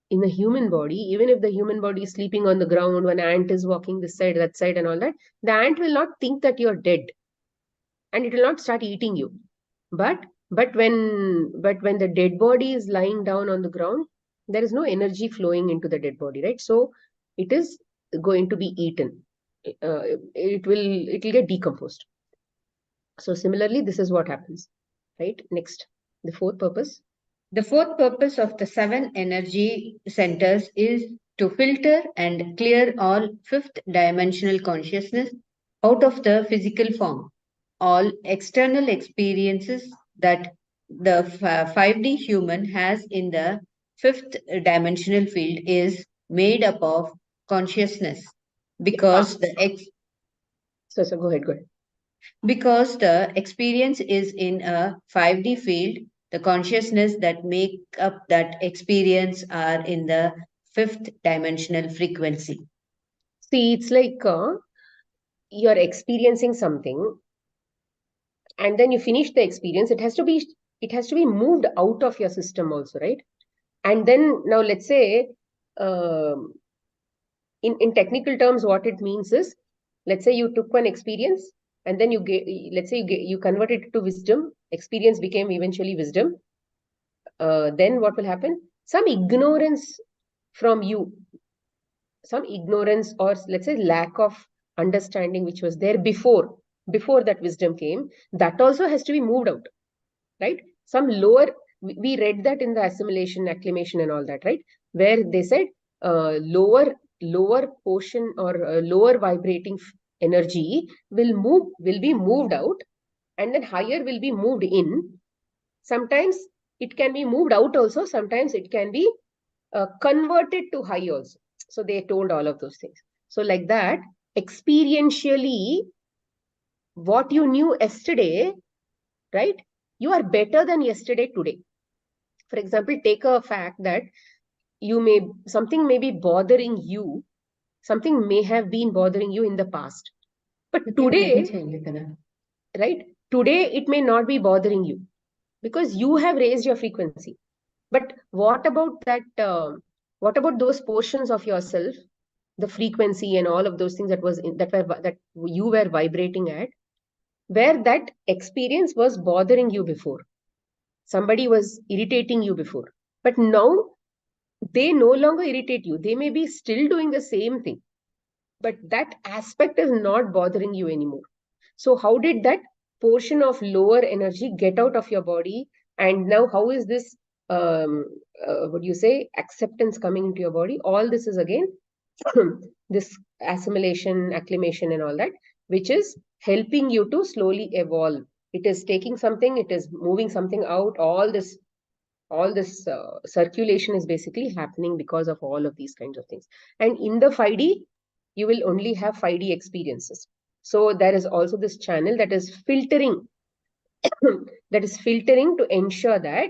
[SPEAKER 1] in the human body, even if the human body is sleeping on the ground, one ant is walking this side, that side, and all that, the ant will not think that you're dead, and it will not start eating you. But when the dead body is lying down on the ground, there is no energy flowing into the dead body, right? So it is going to be eaten. It will get decomposed. So similarly, this is what happens, right? Next, the fourth purpose.
[SPEAKER 2] The fourth purpose of the 7 energy centers is to filter and clear all fifth dimensional consciousness out of the physical form. All external experiences that the 5D human has in the fifth dimensional field is made up of consciousness, because
[SPEAKER 1] So go ahead.
[SPEAKER 2] because the experience is in a 5D field, the consciousness that make up that experience are in the fifth dimensional frequency.
[SPEAKER 1] See, it's like you're experiencing something, and then you finish the experience. It has to be moved out of your system also, right? And then now let's say, um, in technical terms, what it means is, let's say you took one experience, and then let's say you converted it to wisdom. Experience became eventually wisdom. Then what will happen? Some ignorance from you, some ignorance, or let's say lack of understanding, which was there before that wisdom came, that also has to be moved out, right? Some lower, we read that in the assimilation, acclimation, and all that, right? Where they said lower portion, or lower vibrating energy will be moved out, and then higher will be moved in. Sometimes it can be moved out also, sometimes it can be converted to high also. So they told all of those things. So like that, experientially, what you knew yesterday, right? You are better than yesterday today. For example, take a fact that something may be bothering you, something may have been bothering you in the past. But today, right? Today, it may not be bothering you because you have raised your frequency. But what about that? What about those portions of yourself, the frequency and all of those things that you were vibrating at, where that experience was bothering you before? Somebody was irritating you before, but now they no longer irritate you. They may be still doing the same thing, but that aspect is not bothering you anymore. So how did that portion of lower energy get out of your body? And now how is this, what do you say, acceptance coming into your body? All this is again this assimilation, acclimation, and all that, which is helping you to slowly evolve. It is taking something, it is moving something out. All this circulation is basically happening because of all of these kinds of things. And in the 5D, you will only have 5D experiences. So there is also this channel that is filtering, that is filtering to ensure that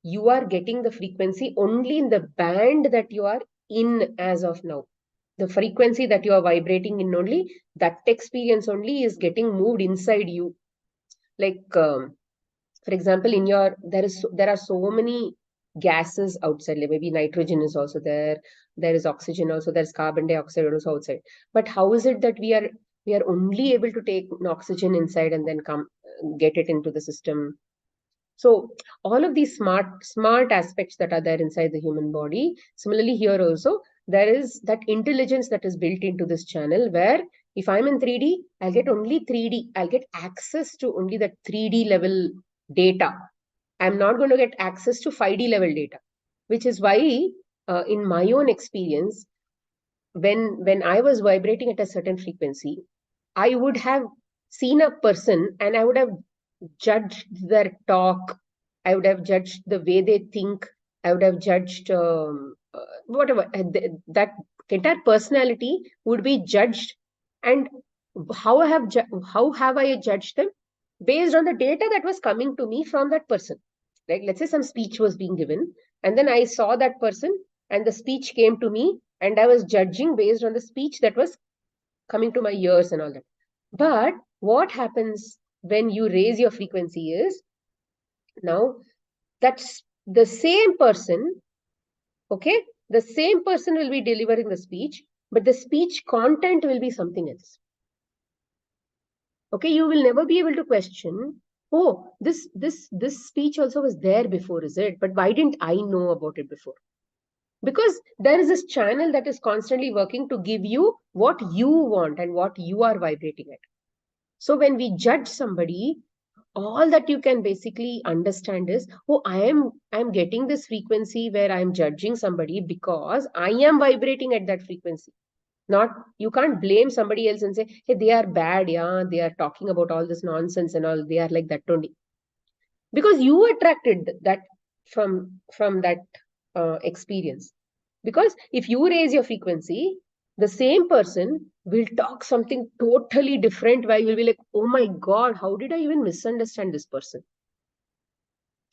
[SPEAKER 1] you are getting the frequency only in the band that you are in as of now. the frequency that you are vibrating in only, that experience only is getting moved inside you. Like, for example, in your, there are so many gases outside, like maybe nitrogen is also there, there is oxygen also, there's carbon dioxide also outside. But how is it that we are only able to take an oxygen inside and then come get it into the system? So all of these smart aspects that are there inside the human body, similarly here also, there is that intelligence that is built into this channel, where if I'm in 3D, I'll get only 3D. I'll get access to only that 3D level data. I'm not going to get access to 5D level data, which is why in my own experience, when I was vibrating at a certain frequency, I would have seen a person and I would have judged their talk. I would have judged the way they think. I would have judged whatever. That entire personality would be judged. And how have I judged them? Based on the data that was coming to me from that person. Like, let's say some speech was being given, and then I saw that person, and the speech came to me, and I was judging based on the speech that was coming to my ears and all that. But what happens when you raise your frequency is, now that's the same person, okay? The same person will be delivering the speech, but the speech content will be something else. Okay, you will never be able to question, oh, this speech also was there before, is it? But why didn't I know about it before? Because there is this channel that is constantly working to give you what you want and what you are vibrating at. So when we judge somebody, all that you can basically understand is, oh, I'm getting this frequency where I'm judging somebody because I am vibrating at that frequency. Not, you can't blame somebody else and say, hey, they are bad, yeah, they are talking about all this nonsense and all, they are like that only. Because you attracted that from that experience. Because if you raise your frequency, the same person will talk something totally different, where you'll be like, oh my God, how did I even misunderstand this person?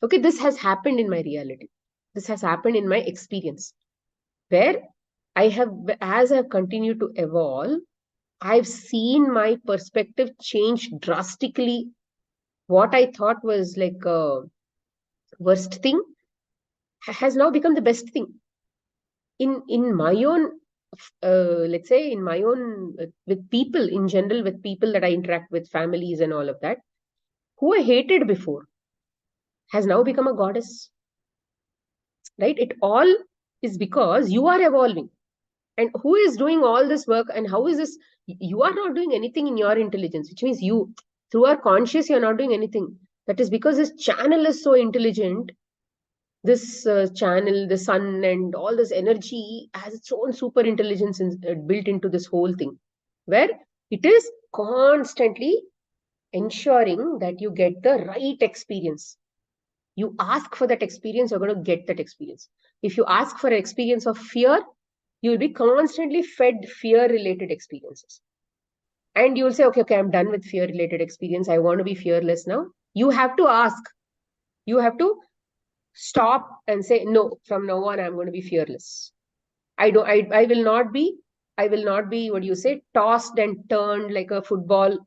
[SPEAKER 1] Okay, this has happened in my reality. This has happened in my experience, where as I've continued to evolve, I've seen my perspective change drastically. What I thought was like a worst thing has now become the best thing. In my own, let's say, in my own, with people in general, with people that I interact with, families and all of that, who I hated before has now become a goddess. Right? It all is because you are evolving. And who is doing all this work, and how is this? You are not doing anything in your intelligence, which means you, through our conscious, you're not doing anything. That is because this channel is so intelligent. This channel, the sun, and all this energy has its own super intelligence built into this whole thing, where it is constantly ensuring that you get the right experience. You ask for that experience, you're going to get that experience. If you ask for an experience of fear, you will be constantly fed fear related experiences. And you will say, okay, I'm done with fear related experience. I want to be fearless now. You have to ask. You have to stop and say, no, from now on, I'm going to be fearless. I will not be, what do you say, tossed and turned like a football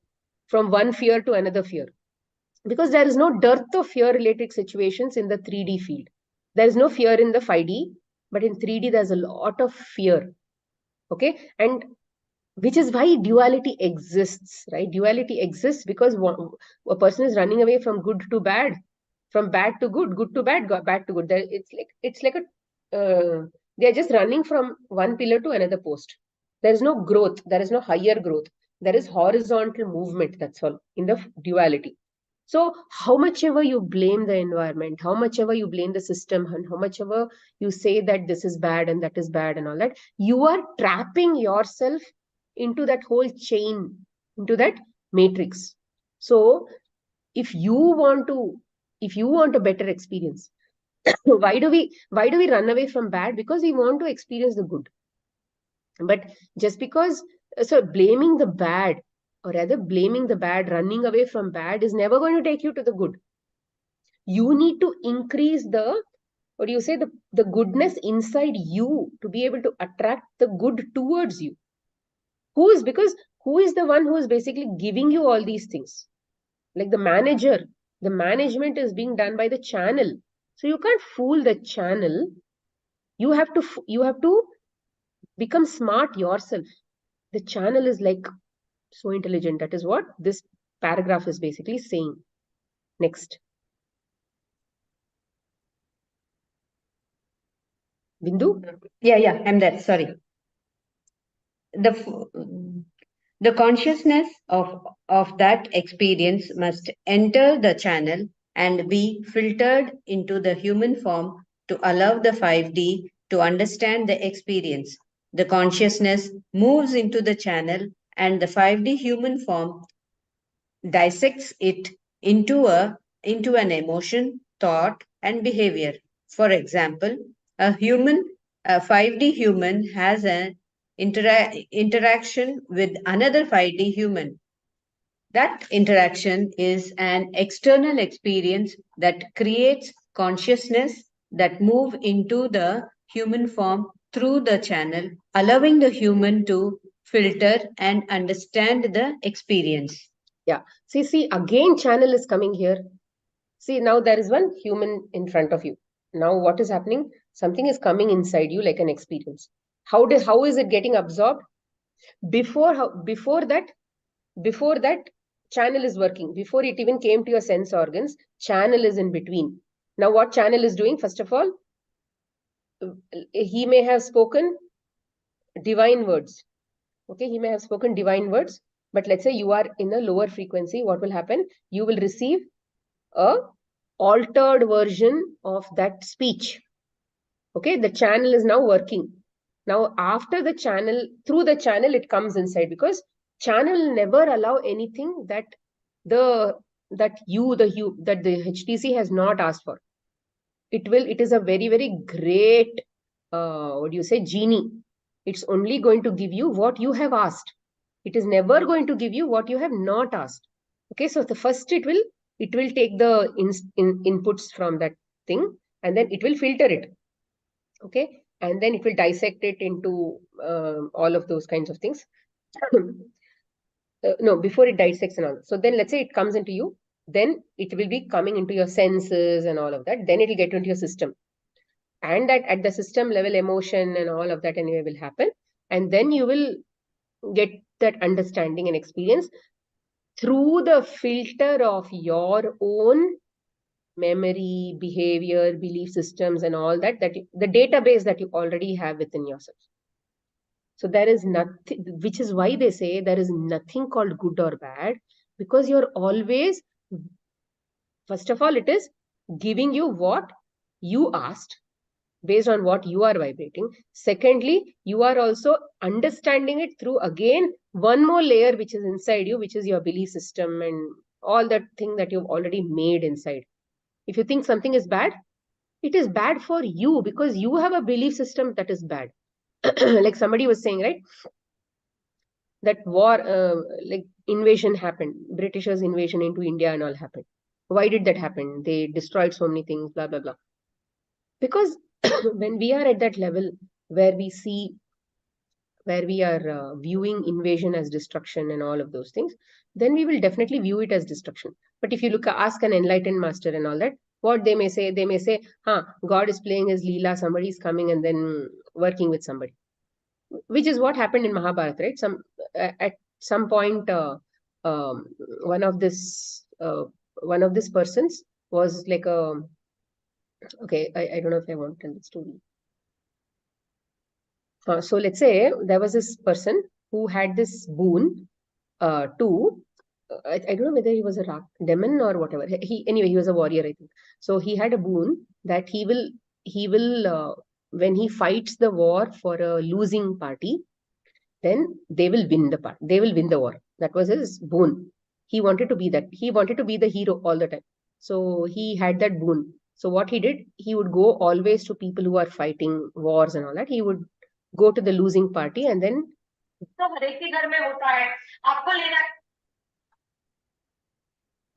[SPEAKER 1] from one fear to another fear. Because there is no dearth of fear related situations in the 3D field. There is no fear in the 5D, but in 3D, there's a lot of fear. Okay. And which is why duality exists, right? Duality exists because a person is running away from good to bad, from bad to good, good to bad, bad to good. It's like they're just running from one pillar to another post. There is no growth. There is no higher growth. There is horizontal movement. That's all in the duality. So how much ever you blame the environment, how much ever you blame the system, and how much ever you say that this is bad and that is bad and all that, you are trapping yourself into that whole chain, into that matrix. So if you want a better experience, why do we run away from bad? Because we want to experience the good. But just because, so blaming the bad, or rather blaming the bad, running away from bad, is never going to take you to the good. You need to increase the what do you say, the goodness inside you to be able to attract the good towards you. Who is the one who is basically giving you all these things? Like the manager, the management is being done by the channel. So you can't fool the channel. You have to become smart yourself. The channel is like so intelligent. That is what this paragraph is basically saying. Next. Bindu?
[SPEAKER 2] Yeah, I'm there. Sorry. The consciousness of that experience must enter the channel and be filtered into the human form to allow the 5D to understand the experience. The consciousness moves into the channel and the 5D human form dissects it into an emotion, thought, and behavior. For example, a 5D human has an interaction with another 5D human. That interaction is an external experience that creates consciousness that move into the human form through the channel, allowing the human to filter and understand the experience.
[SPEAKER 1] Yeah. See, again, channel is coming here. See, now there is one human in front of you. Now what is happening? Something is coming inside you like an experience. How is it getting absorbed? Before that channel is working. Before it even came to your sense organs, channel is in between. Now what channel is doing? First of all, he may have spoken divine words. Okay, he may have spoken divine words, but let's say you are in a lower frequency. What will happen? You will receive a altered version of that speech. Okay, the channel is now working. Now after the channel, through the channel, it comes inside, because channel never allow anything that the HTC has not asked for. It is a very, very great what do you say, genie. It's only going to give you what you have asked. It is never going to give you what you have not asked. Okay, so the first it will take the inputs from that thing, and then it will filter it. Okay, and then it will dissect it into all of those kinds of things. No, before it dissects and all. So then let's say it comes into you, then it will be coming into your senses and all of that. Then it will get into your system, and that at the system level, emotion and all of that anyway will happen, and then you will get that understanding and experience through the filter of your own memory, behavior, belief systems, and all that, the database that you already have within yourself. So there is nothing, which is why they say there is nothing called good or bad, because you're always, first of all, it is giving you what you asked based on what you are vibrating. Secondly, you are also understanding it through, again, one more layer which is inside you, which is your belief system and all that thing that you've already made inside. If you think something is bad, it is bad for you because you have a belief system that is bad. Like somebody was saying, right? That war, like invasion happened, Britishers' invasion into India and all happened. Why did that happen? They destroyed so many things, blah, blah, blah. Because when we are at that level where we are viewing invasion as destruction and all of those things, then we will definitely view it as destruction. But if you ask an enlightened master and all that, what they may say, God is playing his Leela, somebody is coming and then working with somebody, which is what happened in Mahabharata, right? At some point, one of this persons was like okay, I don't know if I want to tell the story. So let's say there was this person who had this boon to, I don't know whether he was a demon or whatever. Anyway, he was a warrior, I think. So he had a boon that he will when he fights the war for a losing party, then they will win the war. That was his boon. He wanted to be that. He wanted to be the hero all the time. So he had that boon. So what he did, he would go always to people who are fighting wars and all that. He would go to the losing party and then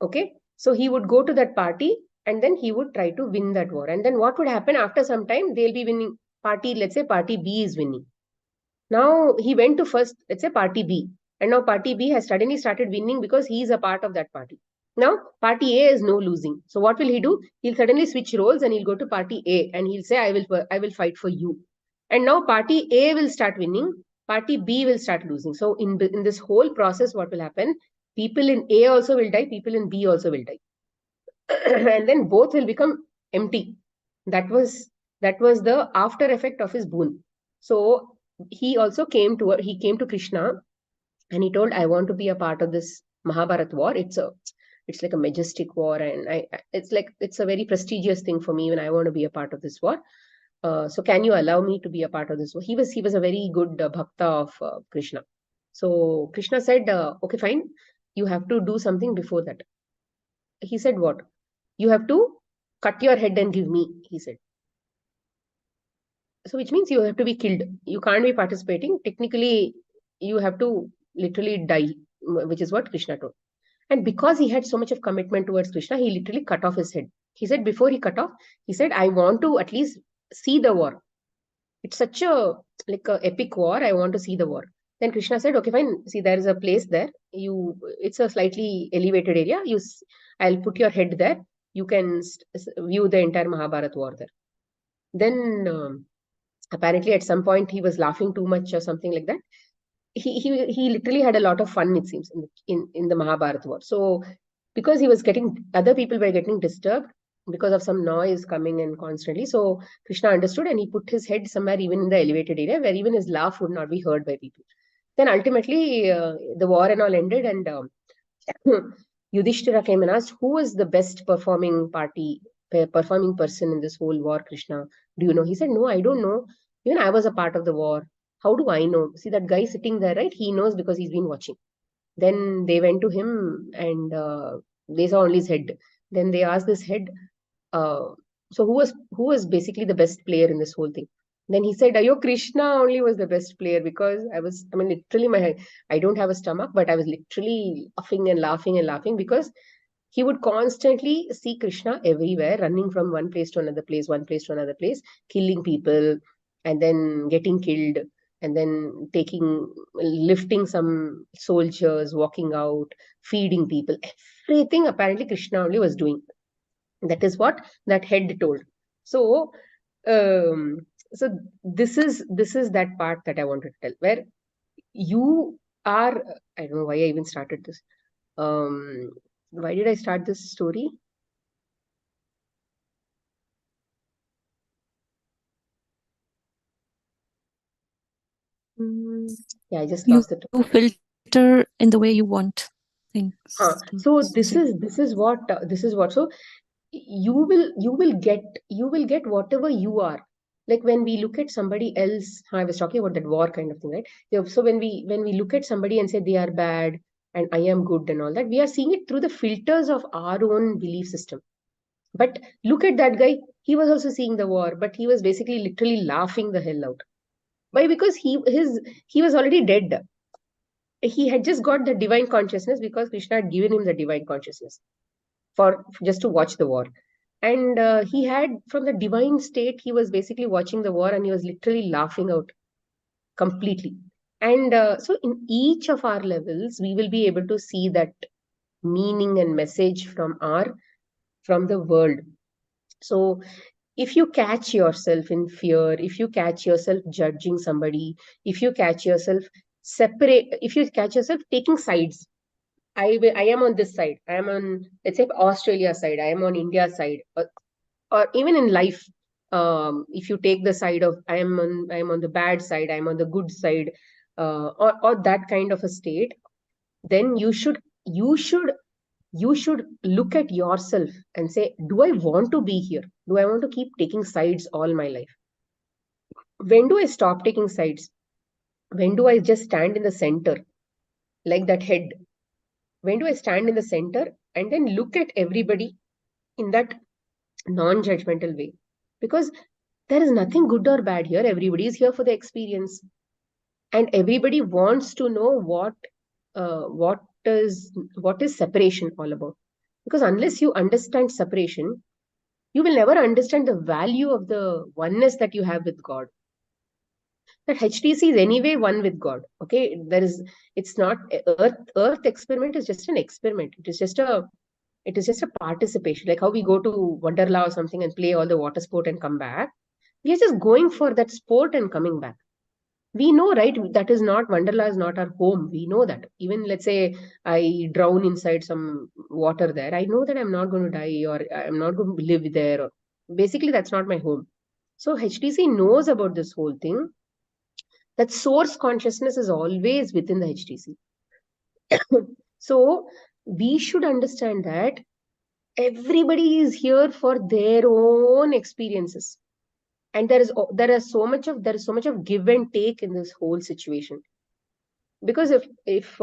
[SPEAKER 1] okay, so he would go to that party and then he would try to win that war. And then what would happen after some time? They'll be winning. Party, let's say party B is winning. Now he went to first, let's say party B, and now party B has suddenly started winning because he is a part of that party. Now party A is no losing. So what will he do? He'll suddenly switch roles and he'll go to party A and he'll say, I will fight for you. And now party A will start winning, party B will start losing. So in this whole process, what will happen? People in A also will die, people in B also will die. And then both will become empty. That was the after effect of his boon. So he also came to Krishna and he told, I want to be a part of this Mahabharat war. It's like a majestic war, and it's a very prestigious thing for me when I want to be a part of this war. So can you allow me to be a part of this war? He was a very good bhakta of Krishna. So Krishna said, okay, fine. You have to do something before that. He said, what? You have to cut your head and give me, he said. So which means you have to be killed. You can't be participating. Technically, you have to literally die, which is what Krishna told. And because he had so much of commitment towards Krishna, he literally cut off his head. He said before he cut off, he said, I want to at least see the war. It's such a epic war. I want to see the war. Then Krishna said, okay, fine. See, there is a place there. It's a slightly elevated area. I'll put your head there. You can view the entire Mahabharat war there. Then apparently at some point he was laughing too much or something like that. He literally had a lot of fun, it seems, in the Mahabharat war. So because other people were getting disturbed because of some noise coming in constantly. So Krishna understood and he put his head somewhere even in the elevated area where even his laugh would not be heard by people. Then ultimately the war and all ended, and Yudhishthira came and asked, who was the best performing person in this whole war, Krishna? Do you know? He said, no, I don't know. Even I was a part of the war. How do I know? See that guy sitting there, right? He knows because he's been watching. Then they went to him and they saw only his head. Then they asked this head, so who was basically the best player in this whole thing? Then he said, Ayo, Krishna only was the best player because literally I don't have a stomach, but I was literally laughing and laughing because he would constantly see Krishna everywhere, running from one place to another place, killing people, and then getting killed, and then lifting some soldiers, walking out, feeding people. Everything apparently Krishna only was doing. That is what that head told. So, so this is that part that I wanted to tell, where you are. I don't know why I even started this. Why did I start this story? Yeah, I just lost it.
[SPEAKER 3] You filter in the way you want things.
[SPEAKER 1] So this is what. So you will get whatever you are. Like when we look at somebody else, I was talking about that war kind of thing, right? So when we look at somebody and say they are bad and I am good and all that, we are seeing it through the filters of our own belief system. But look at that guy. He was also seeing the war, but he was basically literally laughing the hell out. Why? Because he was already dead. He had just got the divine consciousness because Krishna had given him the divine consciousness for just to watch the war. And he had, from the divine state, he was basically watching the war and he was literally laughing out completely. And so in each of our levels, we will be able to see that meaning and message from the world. So if you catch yourself in fear, if you catch yourself judging somebody, if you catch yourself taking sides, I am on this side, I am on, let's say, Australia side, I am on India side, or even in life, if you take the side of I am on the bad side, I am on the good side, or that kind of a state, then you should look at yourself and say, do I want to be here? Do I want to keep taking sides all my life? When do I stop taking sides? When do I just stand in the center, like that head? When do I stand in the center and then look at everybody in that non-judgmental way? Because there is nothing good or bad here. Everybody is here for the experience. And everybody wants to know what is separation all about. Because unless you understand separation, you will never understand the value of the oneness that you have with God. That HTC is anyway one with God. Okay, it's not Earth experiment is just an experiment. It is just a participation, like how we go to Wonderla or something and play all the water sport and come back. We are just going for that sport and coming back. We know, right? That is not, Wonderla is not our home. We know that. Even let's say I drown inside some water there, I know that I'm not going to die or I'm not going to live there. Or, basically, that's not my home. So HTC knows about this whole thing. That source consciousness is always within the HTC. So we should understand that everybody is here for their own experiences, and there is so much of give and take in this whole situation. Because if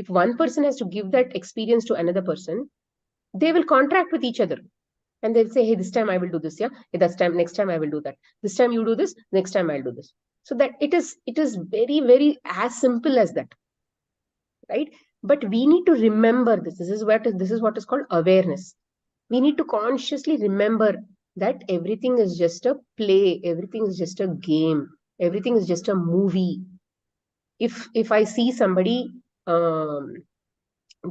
[SPEAKER 1] one person has to give that experience to another person, they will contract with each other, and they'll say, hey, this time I will do this, yeah, hey, next time I will do that, this time you do this, next time I'll do this. So that it is very, very as simple as that, right? But we need to remember this is what is called awareness. We need to consciously remember that everything is just a play, everything is just a game, everything is just a movie. If I see somebody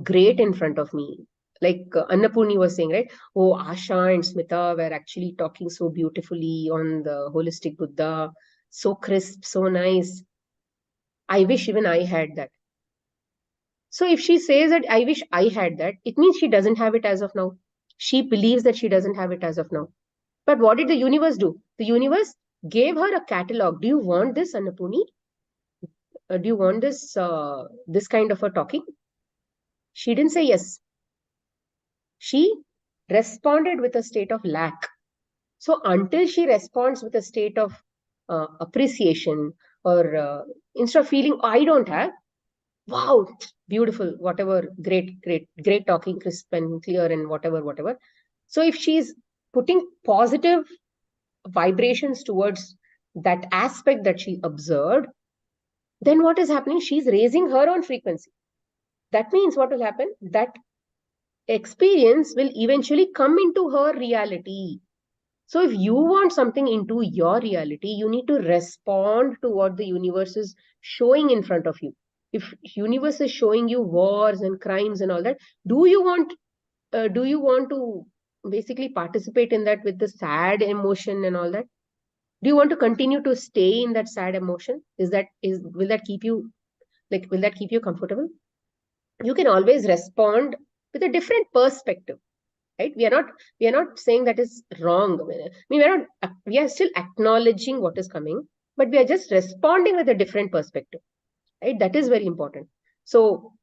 [SPEAKER 1] great in front of me, like Annapurni was saying, right? Oh, Asha and Smita were actually talking so beautifully on the holistic Buddha, so crisp, so nice. I wish even I had that. So if she says that I wish I had that, it means she doesn't have it as of now. She believes that she doesn't have it as of now. But what did the universe do? The universe gave her a catalog. Do you want this, Annapurni? Do you want this kind of a talking? She didn't say yes. She responded with a state of lack. So until she responds with a state of appreciation, or instead of feeling, I don't have, wow, beautiful, whatever, great talking, crisp and clear and whatever. So if she's putting positive vibrations towards that aspect that she observed, then what is happening? She's raising her own frequency. That means what will happen? That experience will eventually come into her reality. So if you want something into your reality, you need to respond to what the universe is showing in front of you. If universe is showing you wars and crimes and all that, do you want to basically participate in that with the sad emotion and all that? Do you want to continue to stay in that sad emotion? Will that keep you comfortable? You can always respond with a different perspective, right? We are not saying that is wrong. I mean, we are still acknowledging what is coming, but we are just responding with a different perspective, right? That is very important. So,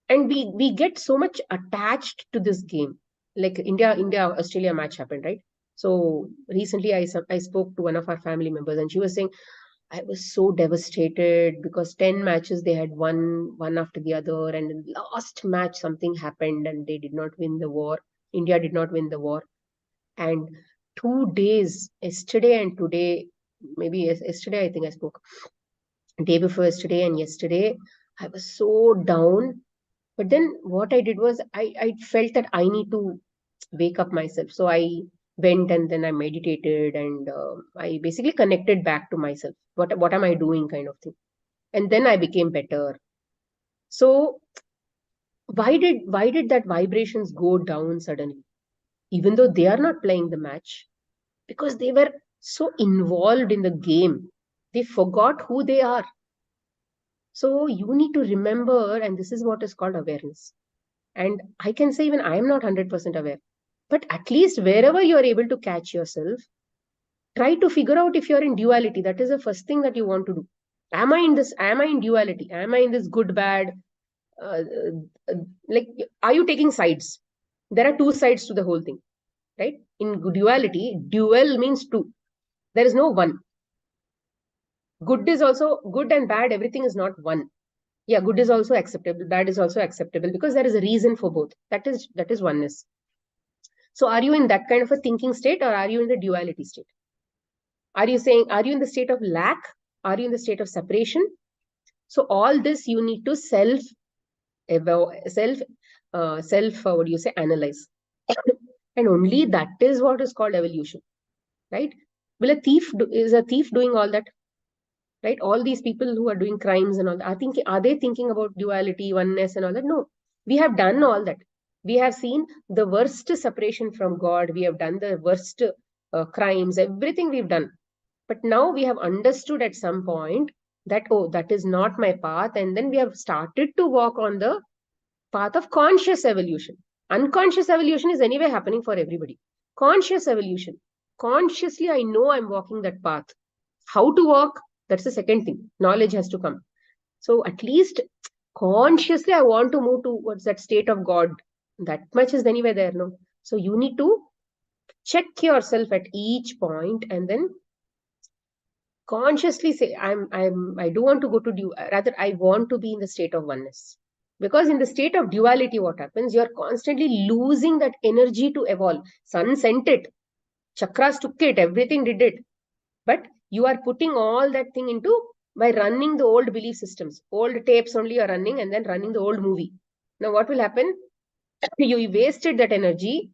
[SPEAKER 1] and we get so much attached to this game. Like India Australia match happened, right? So recently I spoke to one of our family members, and she was saying, I was so devastated because 10 matches they had won one after the other, and in the last match something happened and they did not win the war. India did not win the war. And 2 days, yesterday and today, maybe yesterday I think I spoke, day before yesterday and yesterday, I was so down. But then what I did was I felt that I need to wake up myself. So I went and then I meditated, and I basically connected back to myself. What am I doing, kind of thing. And then I became better. So why did that vibrations go down suddenly? Even though they are not playing the match, because they were so involved in the game, they forgot who they are. So you need to remember, and this is what is called awareness. And I can say even I am not 100% aware, but at least wherever you are able to catch yourself, try to figure out if you're in duality. That is the first thing that you want to do. Am I in duality? Am I in this good, bad? Like, are you taking sides? There are two sides to the whole thing, right? In duality, dual means two. There is no one. Good is also good and bad. Everything is not one. Yeah, good is also acceptable. Bad is also acceptable because there is a reason for both. That is oneness. So are you in that kind of a thinking state, or are you in the duality state? Are you in the state of lack? Are you in the state of separation? So all this you need to analyze. And only that is what is called evolution, right? Will is a thief doing all that? Right? All these people who are doing crimes and all that, are they thinking about duality, oneness and all that? No. We have done all that. We have seen the worst separation from God. We have done the worst crimes, everything we've done. But now we have understood at some point that, oh, that is not my path. And then we have started to walk on the path of conscious evolution. Unconscious evolution is anyway happening for everybody. Conscious evolution. Consciously, I know I'm walking that path. How to walk? That's the second thing. Knowledge has to come. So at least consciously, I want to move towards that state of God. That much is anyway there, no? So you need to check yourself at each point and then consciously say, I do want to go to rather I want to be in the state of oneness. Because in the state of duality, what happens? You're constantly losing that energy to evolve. Sun sent it, chakras took it, everything did it. But you are putting all that thing into by running the old belief systems. Old tapes only are running and then running the old movie. Now what will happen? You wasted that energy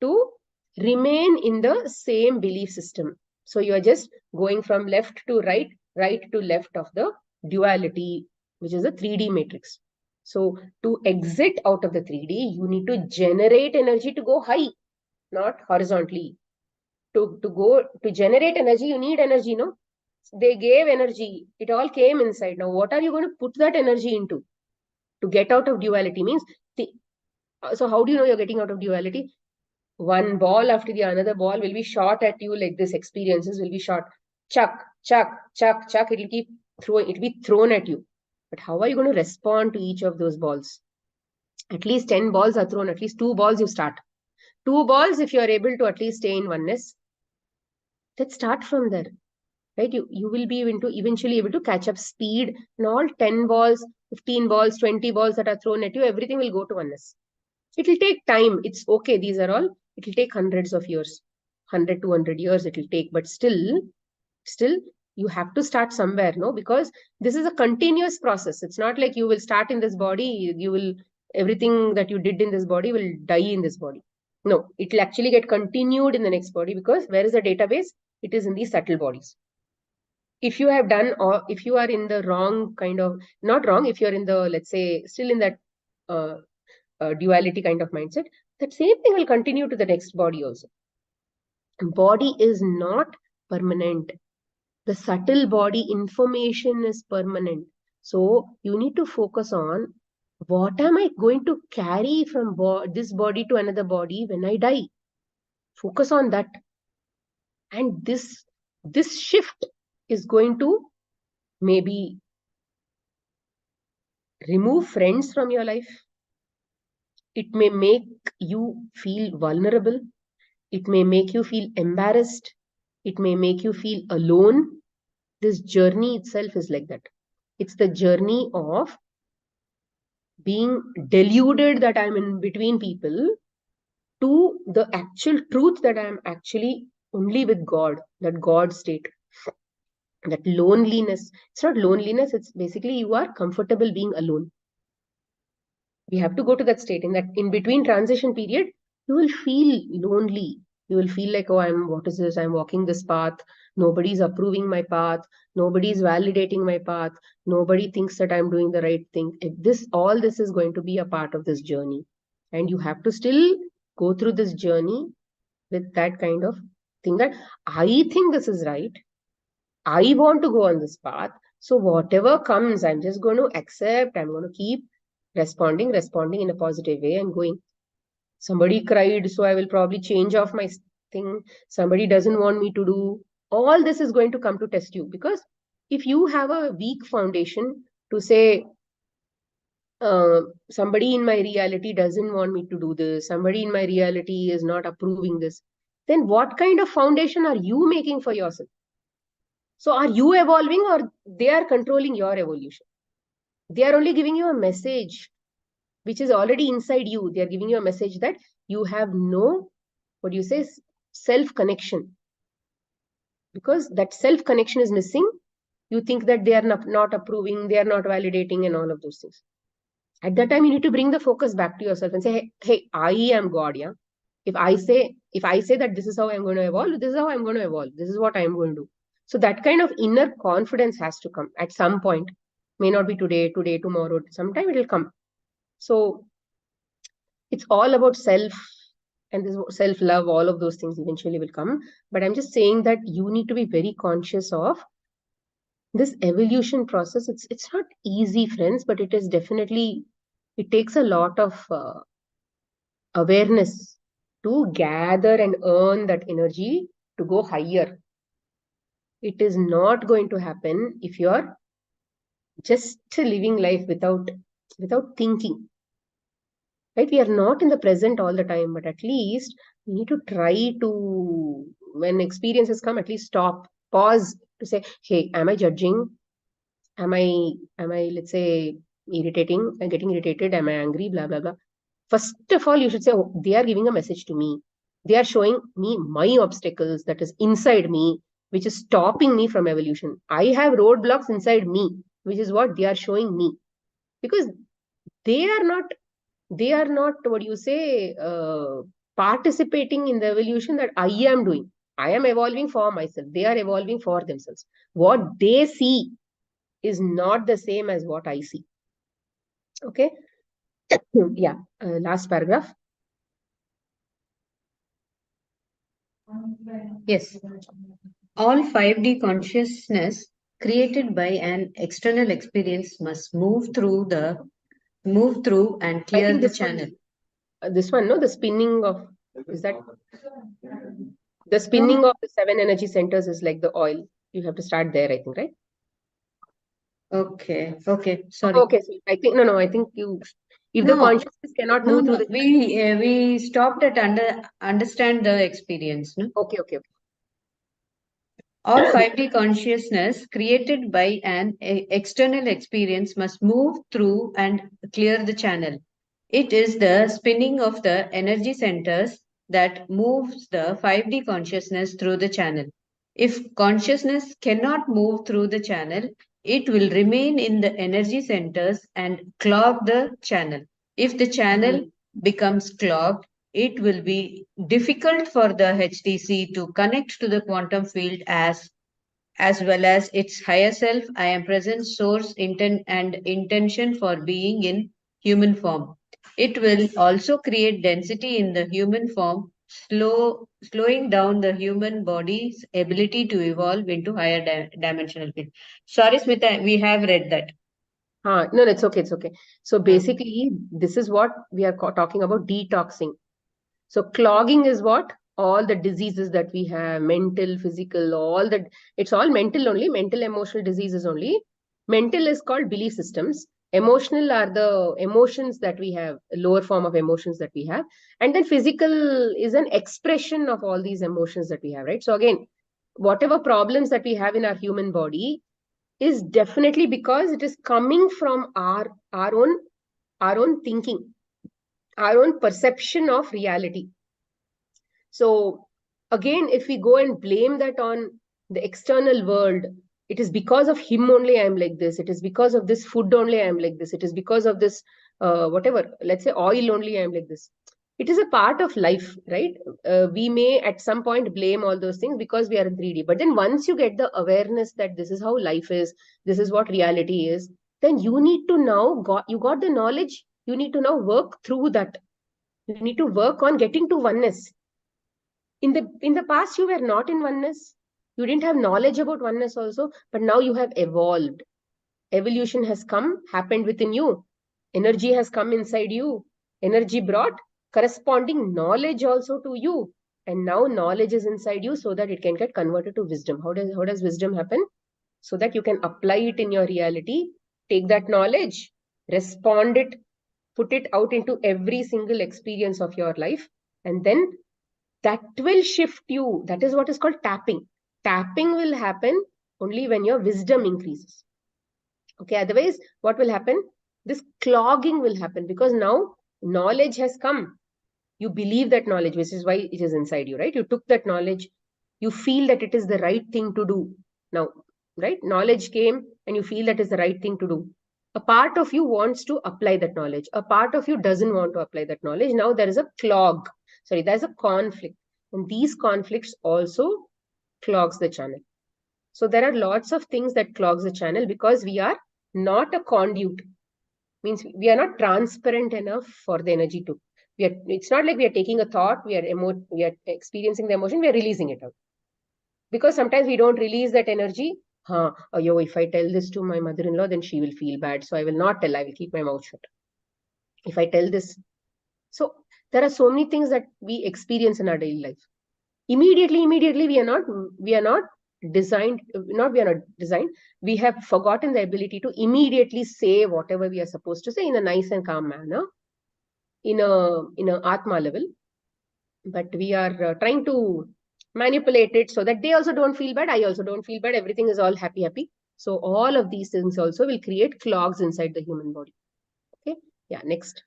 [SPEAKER 1] to remain in the same belief system. So you are just going from left to right, right to left of the duality, which is a 3D matrix. So to exit out of the 3D, you need to generate energy to go high, not horizontally. To generate energy, you need energy, no? They gave energy. It all came inside. Now, what are you going to put that energy into? To get out of duality means, so how do you know you're getting out of duality? One ball after the another ball will be shot at you like this. Experiences will be shot. Chuck, chuck, chuck, chuck. It will keep throwing. It will be thrown at you. But how are you going to respond to each of those balls? At least 10 balls are thrown. At least 2 balls you start. 2 balls, if you are able to at least stay in oneness, let's start from there. Right? You will be eventually able to catch up speed, and all 10 balls, 15 balls, 20 balls that are thrown at you, everything will go to oneness. It will take time. It's okay. These are all, it will take hundreds of years, 100, 200 years it will take. But still, you have to start somewhere, no? Because this is a continuous process. It's not like you will start in this body, everything that you did in this body will die in this body. No, it will actually get continued in the next body, because where is the database? It is in these subtle bodies. If you have done, or if you are in the wrong kind of, not wrong, if you're in the, let's say, still in that duality kind of mindset, that same thing will continue to the next body also. Body is not permanent. The subtle body information is permanent. So you need to focus on, what am I going to carry from this body to another body when I die? Focus on that. And this shift is going to maybe remove friends from your life. It may make you feel vulnerable. It may make you feel embarrassed. It may make you feel alone. This journey itself is like that. It's the journey of being deluded that I'm in between people, to the actual truth that I'm actually only with God, that God state. That loneliness, it's not loneliness, it's basically you are comfortable being alone. We have to go to that state. In that in between transition period, you will feel lonely. You will feel like, oh, what is this? I'm walking this path. Nobody's approving my path. Nobody's validating my path. Nobody thinks that I'm doing the right thing. All this is going to be a part of this journey. And you have to still go through this journey with that kind of thing, that I think this is right. I want to go on this path. So whatever comes, I'm just going to accept. I'm going to keep responding in a positive way and going. Somebody cried, so I will probably change off my thing. Somebody doesn't want me to do. All this is going to come to test you. Because if you have a weak foundation to say, somebody in my reality doesn't want me to do this, somebody in my reality is not approving this, then what kind of foundation are you making for yourself? So are you evolving, or they are controlling your evolution? They are only giving you a message which is already inside you. They are giving you a message that you have no, what do you say, self-connection. Because that self-connection is missing. You think that they are not approving, they are not validating and all of those things. At that time, you need to bring the focus back to yourself and say, hey, I am God, yeah? If I say that this is how I'm going to evolve, this is how I'm going to evolve. This is what I'm going to do. So that kind of inner confidence has to come at some point. May not be today, tomorrow. Sometime it will come. So it's all about self, and this self love. All of those things eventually will come. But I'm just saying that you need to be very conscious of this evolution process. It's not easy, friends, but it is definitely, it takes a lot of awareness to gather and earn that energy to go higher. It is not going to happen if you're just living life without thinking, right? We are not in the present all the time, but at least we need to try to, when experiences come, at least stop, pause to say, hey, am I judging? Am I, let's say, irritating? I'm getting irritated. Am I angry? Blah, blah, blah. First of all, you should say, oh, they are giving a message to me. They are showing me my obstacles that is inside me, which is stopping me from evolution. I have roadblocks inside me, which is what they are showing me. Because they are not, what do you say, participating in the evolution that I am doing. I am evolving for myself. They are evolving for themselves. What they see is not the same as what I see. Okay. Yeah. Last paragraph.
[SPEAKER 2] Yes. All 5D consciousness created by an external experience must move through and
[SPEAKER 1] I
[SPEAKER 2] clear
[SPEAKER 1] think
[SPEAKER 2] the
[SPEAKER 1] this
[SPEAKER 2] channel.
[SPEAKER 1] This one, no, the spinning of, is that the spinning of the 7 energy centers is like the oil. You have to start there, I think, right?
[SPEAKER 2] Okay. Sorry.
[SPEAKER 1] Okay, so I think no, I think you, if the
[SPEAKER 2] No.
[SPEAKER 1] consciousness cannot move through the,
[SPEAKER 2] We stopped at understand the experience. No.
[SPEAKER 1] okay.
[SPEAKER 2] All 5D consciousness created by an external experience must move through and clear the channel. It is the spinning of the energy centers that moves the 5D consciousness through the channel. If consciousness cannot move through the channel, it will remain in the energy centers and clog the channel. If the channel becomes clogged, it will be difficult for the HTC to connect to the quantum field as well as its higher self, I am present, source, intent, and intention for being in human form. It will also create density in the human form, slowing down the human body's ability to evolve into higher dimensional field. Sorry, Smita, we have read that.
[SPEAKER 1] No, it's okay. So basically, this is what we are talking about, detoxing. So clogging is what? All the diseases that we have, mental, physical, all that. It's all mental only, mental, emotional diseases only. Mental is called belief systems. Emotional are the emotions that we have, lower form of emotions that we have. And then physical is an expression of all these emotions that we have, right? So again, whatever problems that we have in our human body is definitely because it is coming from our own thinking, our own perception of reality. So again, if we go and blame that on the external world, it is because of him only I'm like this. It is because of this food only I'm like this. It is because of this, whatever, let's say oil only I'm like this. It is a part of life, right? We may at some point blame all those things because we are in 3D. But then once you get the awareness that this is how life is, this is what reality is, then you need to now, you got the knowledge, you need to now work through that. You need to work on getting to oneness. In the past, you were not in oneness. You didn't have knowledge about oneness also, but now you have evolved. Evolution has happened within you. Energy has come inside you. Energy brought corresponding knowledge also to you. And now knowledge is inside you so that it can get converted to wisdom. How does wisdom happen? So that you can apply it in your reality, take that knowledge, respond it, put it out into every single experience of your life, and then that will shift you. That is what is called tapping. Tapping will happen only when your wisdom increases. Okay, otherwise, what will happen? This clogging will happen because now knowledge has come. You believe that knowledge, which is why it is inside you, right? You took that knowledge. You feel that it is the right thing to do. Now, right? Knowledge came and you feel that is the right thing to do. A part of you wants to apply that knowledge. A part of you doesn't want to apply that knowledge. Now there is a clog. sorry, there's a conflict. And these conflicts also clogs the channel. So there are lots of things that clogs the channel because we are not a conduit. Means we are not transparent enough for the energy to. It's not like we are taking a thought, we are experiencing the emotion, we are releasing it out. Because sometimes we don't release that energy. If I tell this to my mother-in-law, then she will feel bad. So I will not tell, I will keep my mouth shut. If I tell this. So there are so many things that we experience in our daily life. Immediately, we are not designed, we have forgotten the ability to immediately say whatever we are supposed to say in a nice and calm manner, in a Atma level. But we are trying to manipulate it so that they also don't feel bad, I also don't feel bad, everything is all happy. So all of these things also will create clogs inside the human body. Okay, yeah, next.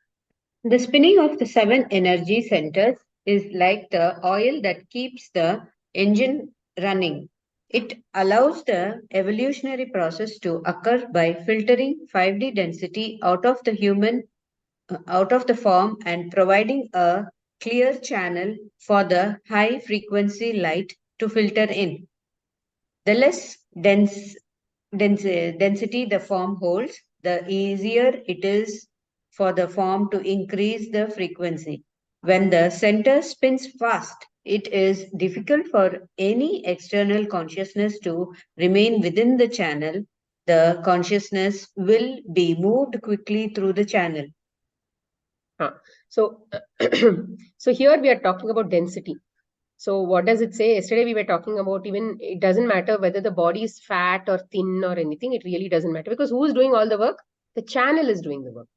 [SPEAKER 2] The spinning of the 7 energy centers is like the oil that keeps the engine running. It allows the evolutionary process to occur by filtering 5D density out of the form and providing a clear channel for the high frequency light to filter in. The less density the form holds, the easier it is for the form to increase the frequency. When the center spins fast, it is difficult for any external consciousness to remain within the channel. The consciousness will be moved quickly through the channel.
[SPEAKER 1] So, so here we are talking about density. So what does it say? Yesterday we were talking about, even it doesn't matter whether the body is fat or thin or anything. It really doesn't matter, because who's doing all the work? The channel is doing the work.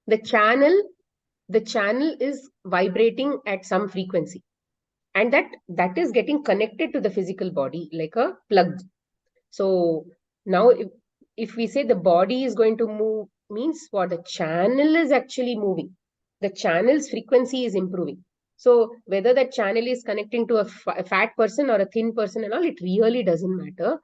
[SPEAKER 1] The channel is vibrating at some frequency, and that is getting connected to the physical body like a plug. So now if we say the body is going to move, means what? The channel is actually moving. The channel's frequency is improving. So whether that channel is connecting to a fat person or a thin person and all, it really doesn't matter.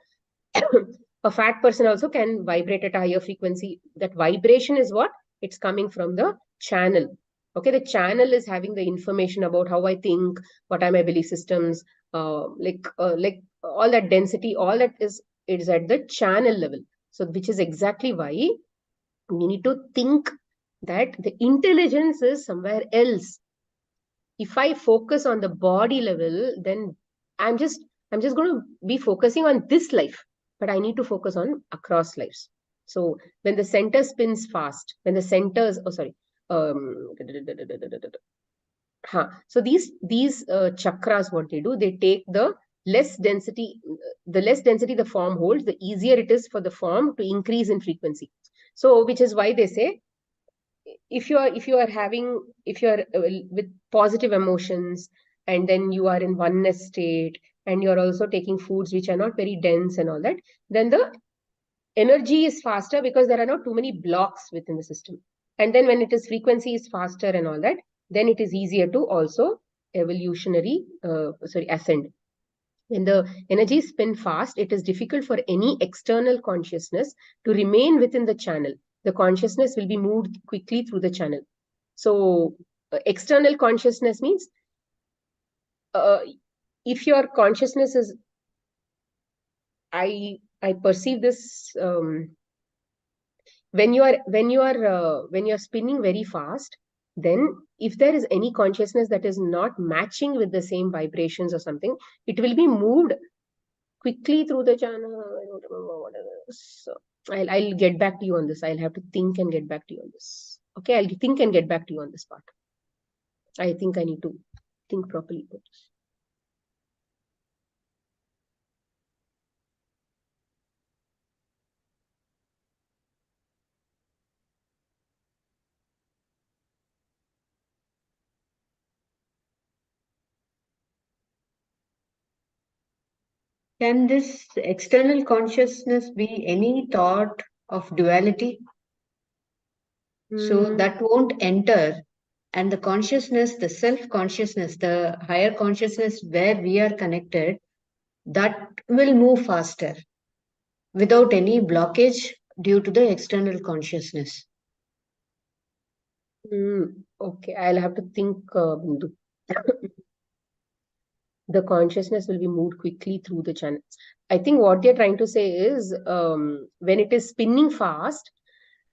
[SPEAKER 1] A fat person also can vibrate at a higher frequency. That vibration is what? It's coming from the channel. Okay, the channel is having the information about how I think, what are my belief systems, like all that density, all that is at the channel level. So which is exactly why we need to think that the intelligence is somewhere else. If I focus on the body level, then I'm just going to be focusing on this life, but I need to focus on across lives. So when the center spins fast, when the centers, so these chakras, what they do, they take the less density the form holds, the easier it is for the form to increase in frequency. So which is why they say, if you are with positive emotions, and then you are in oneness state, and you're also taking foods which are not very dense and all that, then the energy is faster because there are not too many blocks within the system. And then when it is frequency is faster and all that, then it is easier to also ascend. When the energies spin fast, it is difficult for any external consciousness to remain within the channel. The consciousness will be moved quickly through the channel. So external consciousness means, if your consciousness is, I perceive this, when you are spinning very fast, then if there is any consciousness that is not matching with the same vibrations or something, it will be moved quickly through the channel. I don't remember what it is. So I'll get back to you on this. I'll have to think and get back to you on this. Okay, I'll think and get back to you on this part. I think I need to think properly about this.
[SPEAKER 2] Can this external consciousness be any thought of duality? So that won't enter. And the consciousness, the self-consciousness, the higher consciousness where we are connected, that will move faster without any blockage due to the external consciousness.
[SPEAKER 1] Okay, I'll have to think, Bindu. the consciousness will be moved quickly through the channel. I think what they're trying to say is when it is spinning fast,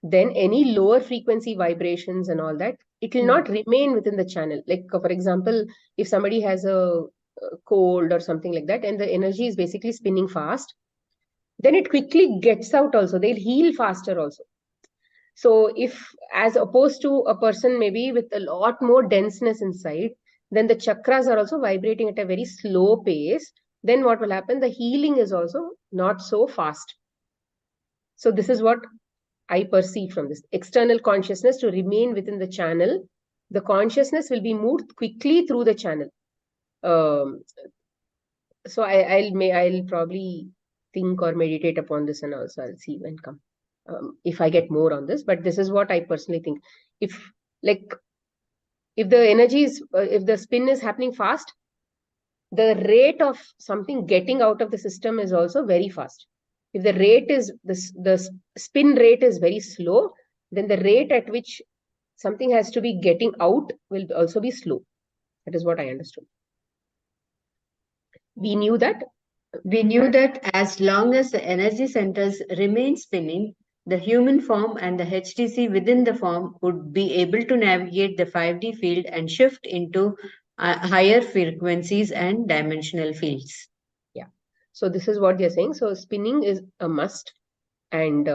[SPEAKER 1] then any lower frequency vibrations and all that, it will not remain within the channel. Like, for example, if somebody has a cold or something like that, and the energy is basically spinning fast, then it quickly gets out also. They'll heal faster also. So if, as opposed to a person maybe with a lot more denseness inside, then the chakras are also vibrating at a very slow pace, then what will happen? The healing is also not so fast. So this is what I perceive from this. External consciousness to remain within the channel, the consciousness will be moved quickly through the channel. So I'll probably think or meditate upon this, and also I'll see when come. If I get more on this, but this is what I personally think. If the energy is, if the spin is happening fast, the rate of something getting out of the system is also very fast. If the rate is, the spin rate is very slow, then the rate at which something has to be getting out will also be slow. That is what I understood. We knew that.
[SPEAKER 2] We knew that as long as the energy centers remain spinning, the human form and the HTC within the form would be able to navigate the 5D field and shift into higher frequencies and dimensional fields.
[SPEAKER 1] Yeah. So this is what they're saying. So spinning is a must. And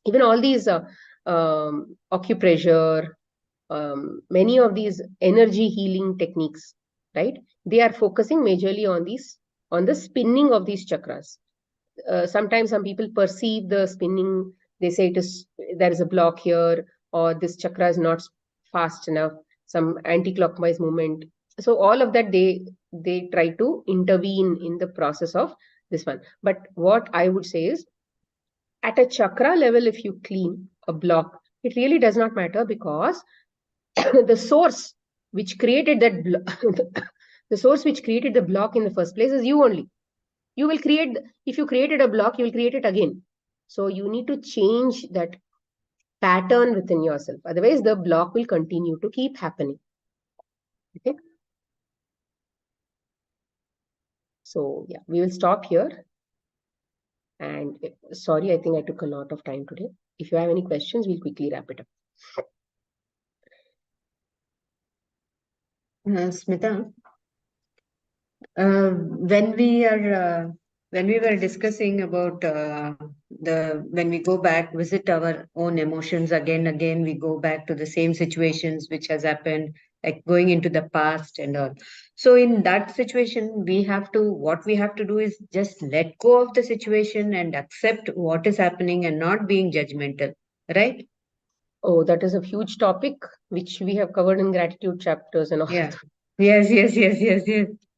[SPEAKER 1] even all these acupressure, many of these energy healing techniques, right? They are focusing majorly on the spinning of these chakras. Sometimes some people perceive the spinning, they say there is a block here, or this chakra is not fast enough, some anti-clockwise movement. So all of that they try to intervene in the process of this one. But what I would say is, at a chakra level, if you clean a block, it really does not matter, because the source which created that the source which created the block in the first place is you only. You will create, if you created a block, you will create it again. So you need to change that pattern within yourself. Otherwise, the block will continue to keep happening. Okay. So yeah, we will stop here. And sorry, I think I took a lot of time today. If you have any questions, we'll quickly wrap it up.
[SPEAKER 2] Smita, when we were discussing about when we go back, visit our own emotions again, we go back to the same situations which has happened, like going into the past and all. So in that situation, what we have to do is just let go of the situation and accept what is happening and not being judgmental, right?
[SPEAKER 1] Oh, that is a huge topic which we have covered in gratitude chapters and all.
[SPEAKER 2] Yeah. Yes.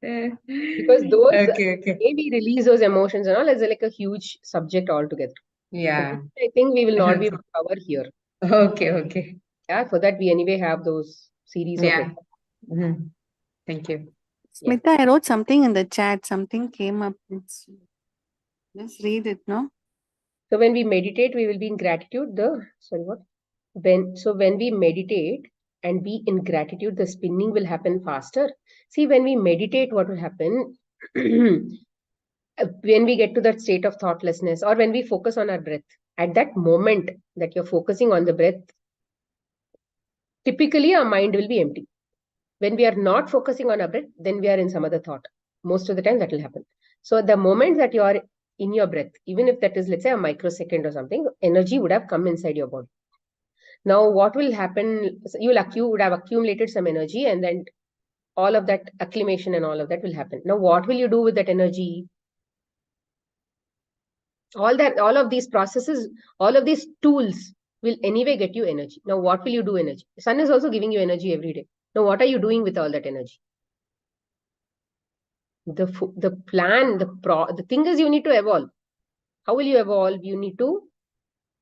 [SPEAKER 1] Because those,
[SPEAKER 2] Okay.
[SPEAKER 1] maybe release those emotions and all is like a huge subject altogether.
[SPEAKER 2] Yeah.
[SPEAKER 1] Okay. I think we will not be able to cover here.
[SPEAKER 2] Okay.
[SPEAKER 1] Yeah, for that we anyway have those series of
[SPEAKER 2] Yeah.
[SPEAKER 1] recordings.
[SPEAKER 2] Thank you.
[SPEAKER 1] Yeah.
[SPEAKER 3] Smita, I wrote something in the chat. Something came up. Just read it, no?
[SPEAKER 1] So when we meditate, we will be in gratitude. When we meditate and be in gratitude, the spinning will happen faster. See, when we meditate, what will happen? When we get to that state of thoughtlessness, or when we focus on our breath, at that moment that you're focusing on the breath, typically our mind will be empty. When we are not focusing on our breath, then we are in some other thought. Most of the time that will happen. So the moment that you are in your breath, even if that is, let's say, a microsecond or something, energy would have come inside your body. Now, what will happen? You would have accumulated some energy, and then all of that acclimation and all of that will happen. Now, what will you do with that energy? All of these processes, all of these tools will anyway get you energy. Now, what will you do energy? The sun is also giving you energy every day. Now, what are you doing with all that energy? The plan, the thing is, you need to evolve. How will you evolve? You need to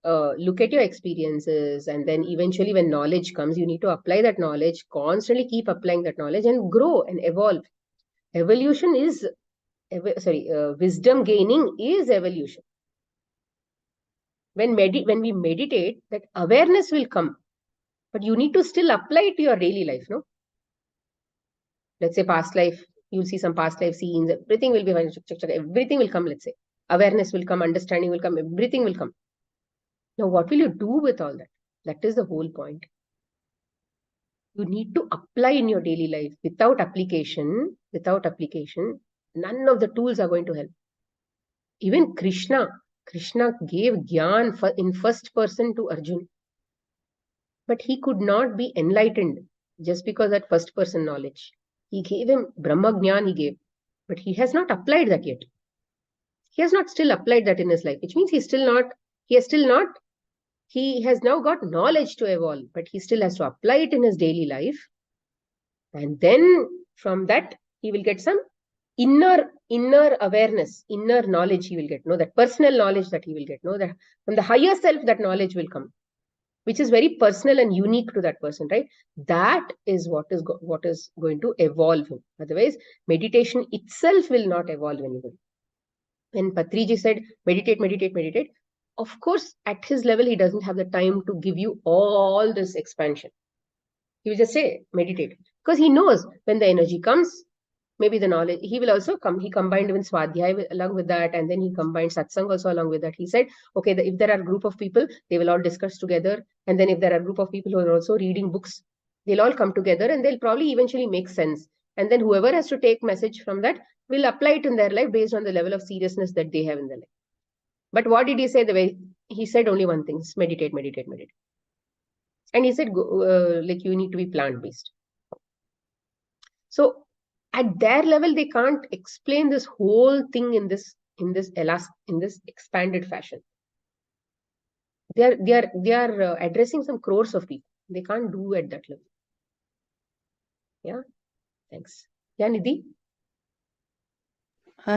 [SPEAKER 1] look at your experiences, and then eventually when knowledge comes, you need to apply that knowledge, constantly keep applying that knowledge and grow and evolve. Evolution is, wisdom gaining is evolution. When we meditate, that awareness will come, but you need to still apply it to your daily life, no? let's say past life, you'll see some past life scenes, everything will be fine. Everything will come, let's say. Awareness will come, understanding will come, everything will come. Now, what will you do with all that? That is the whole point. You need to apply in your daily life. Without application, none of the tools are going to help. Even Krishna gave Gyan in first person to Arjun. But he could not be enlightened just because that first person knowledge. He gave him Brahma Gyan, he gave, but he has not applied that yet. He has not still applied that in his life, which means he has now got knowledge to evolve, but he still has to apply it in his daily life. And then from that, he will get some inner awareness, inner knowledge he will get, that personal knowledge that he will get, that from the higher self, that knowledge will come, which is very personal and unique to that person, right? That is what is going to evolve him. Otherwise, meditation itself will not evolve anybody. When Patriji said, meditate, of course, at his level, he doesn't have the time to give you all this expansion. He will just say, meditate. Because he knows when the energy comes, maybe the knowledge, he will also come. He combined even Swadhyay along with that, and then he combined Satsang also along with that. He said, okay, if there are a group of people, they will all discuss together. And then if there are a group of people who are also reading books, they'll all come together and they'll probably eventually make sense. And then whoever has to take message from that will apply it in their life based on the level of seriousness that they have in their life. But what did he say? He said only one thing: meditate. And he said, you need to be plant-based. So at their level, they can't explain this whole thing in this expanded fashion. They are addressing some crores of people. They can't do at that level. Yeah. Thanks. Yeah, Nidhi.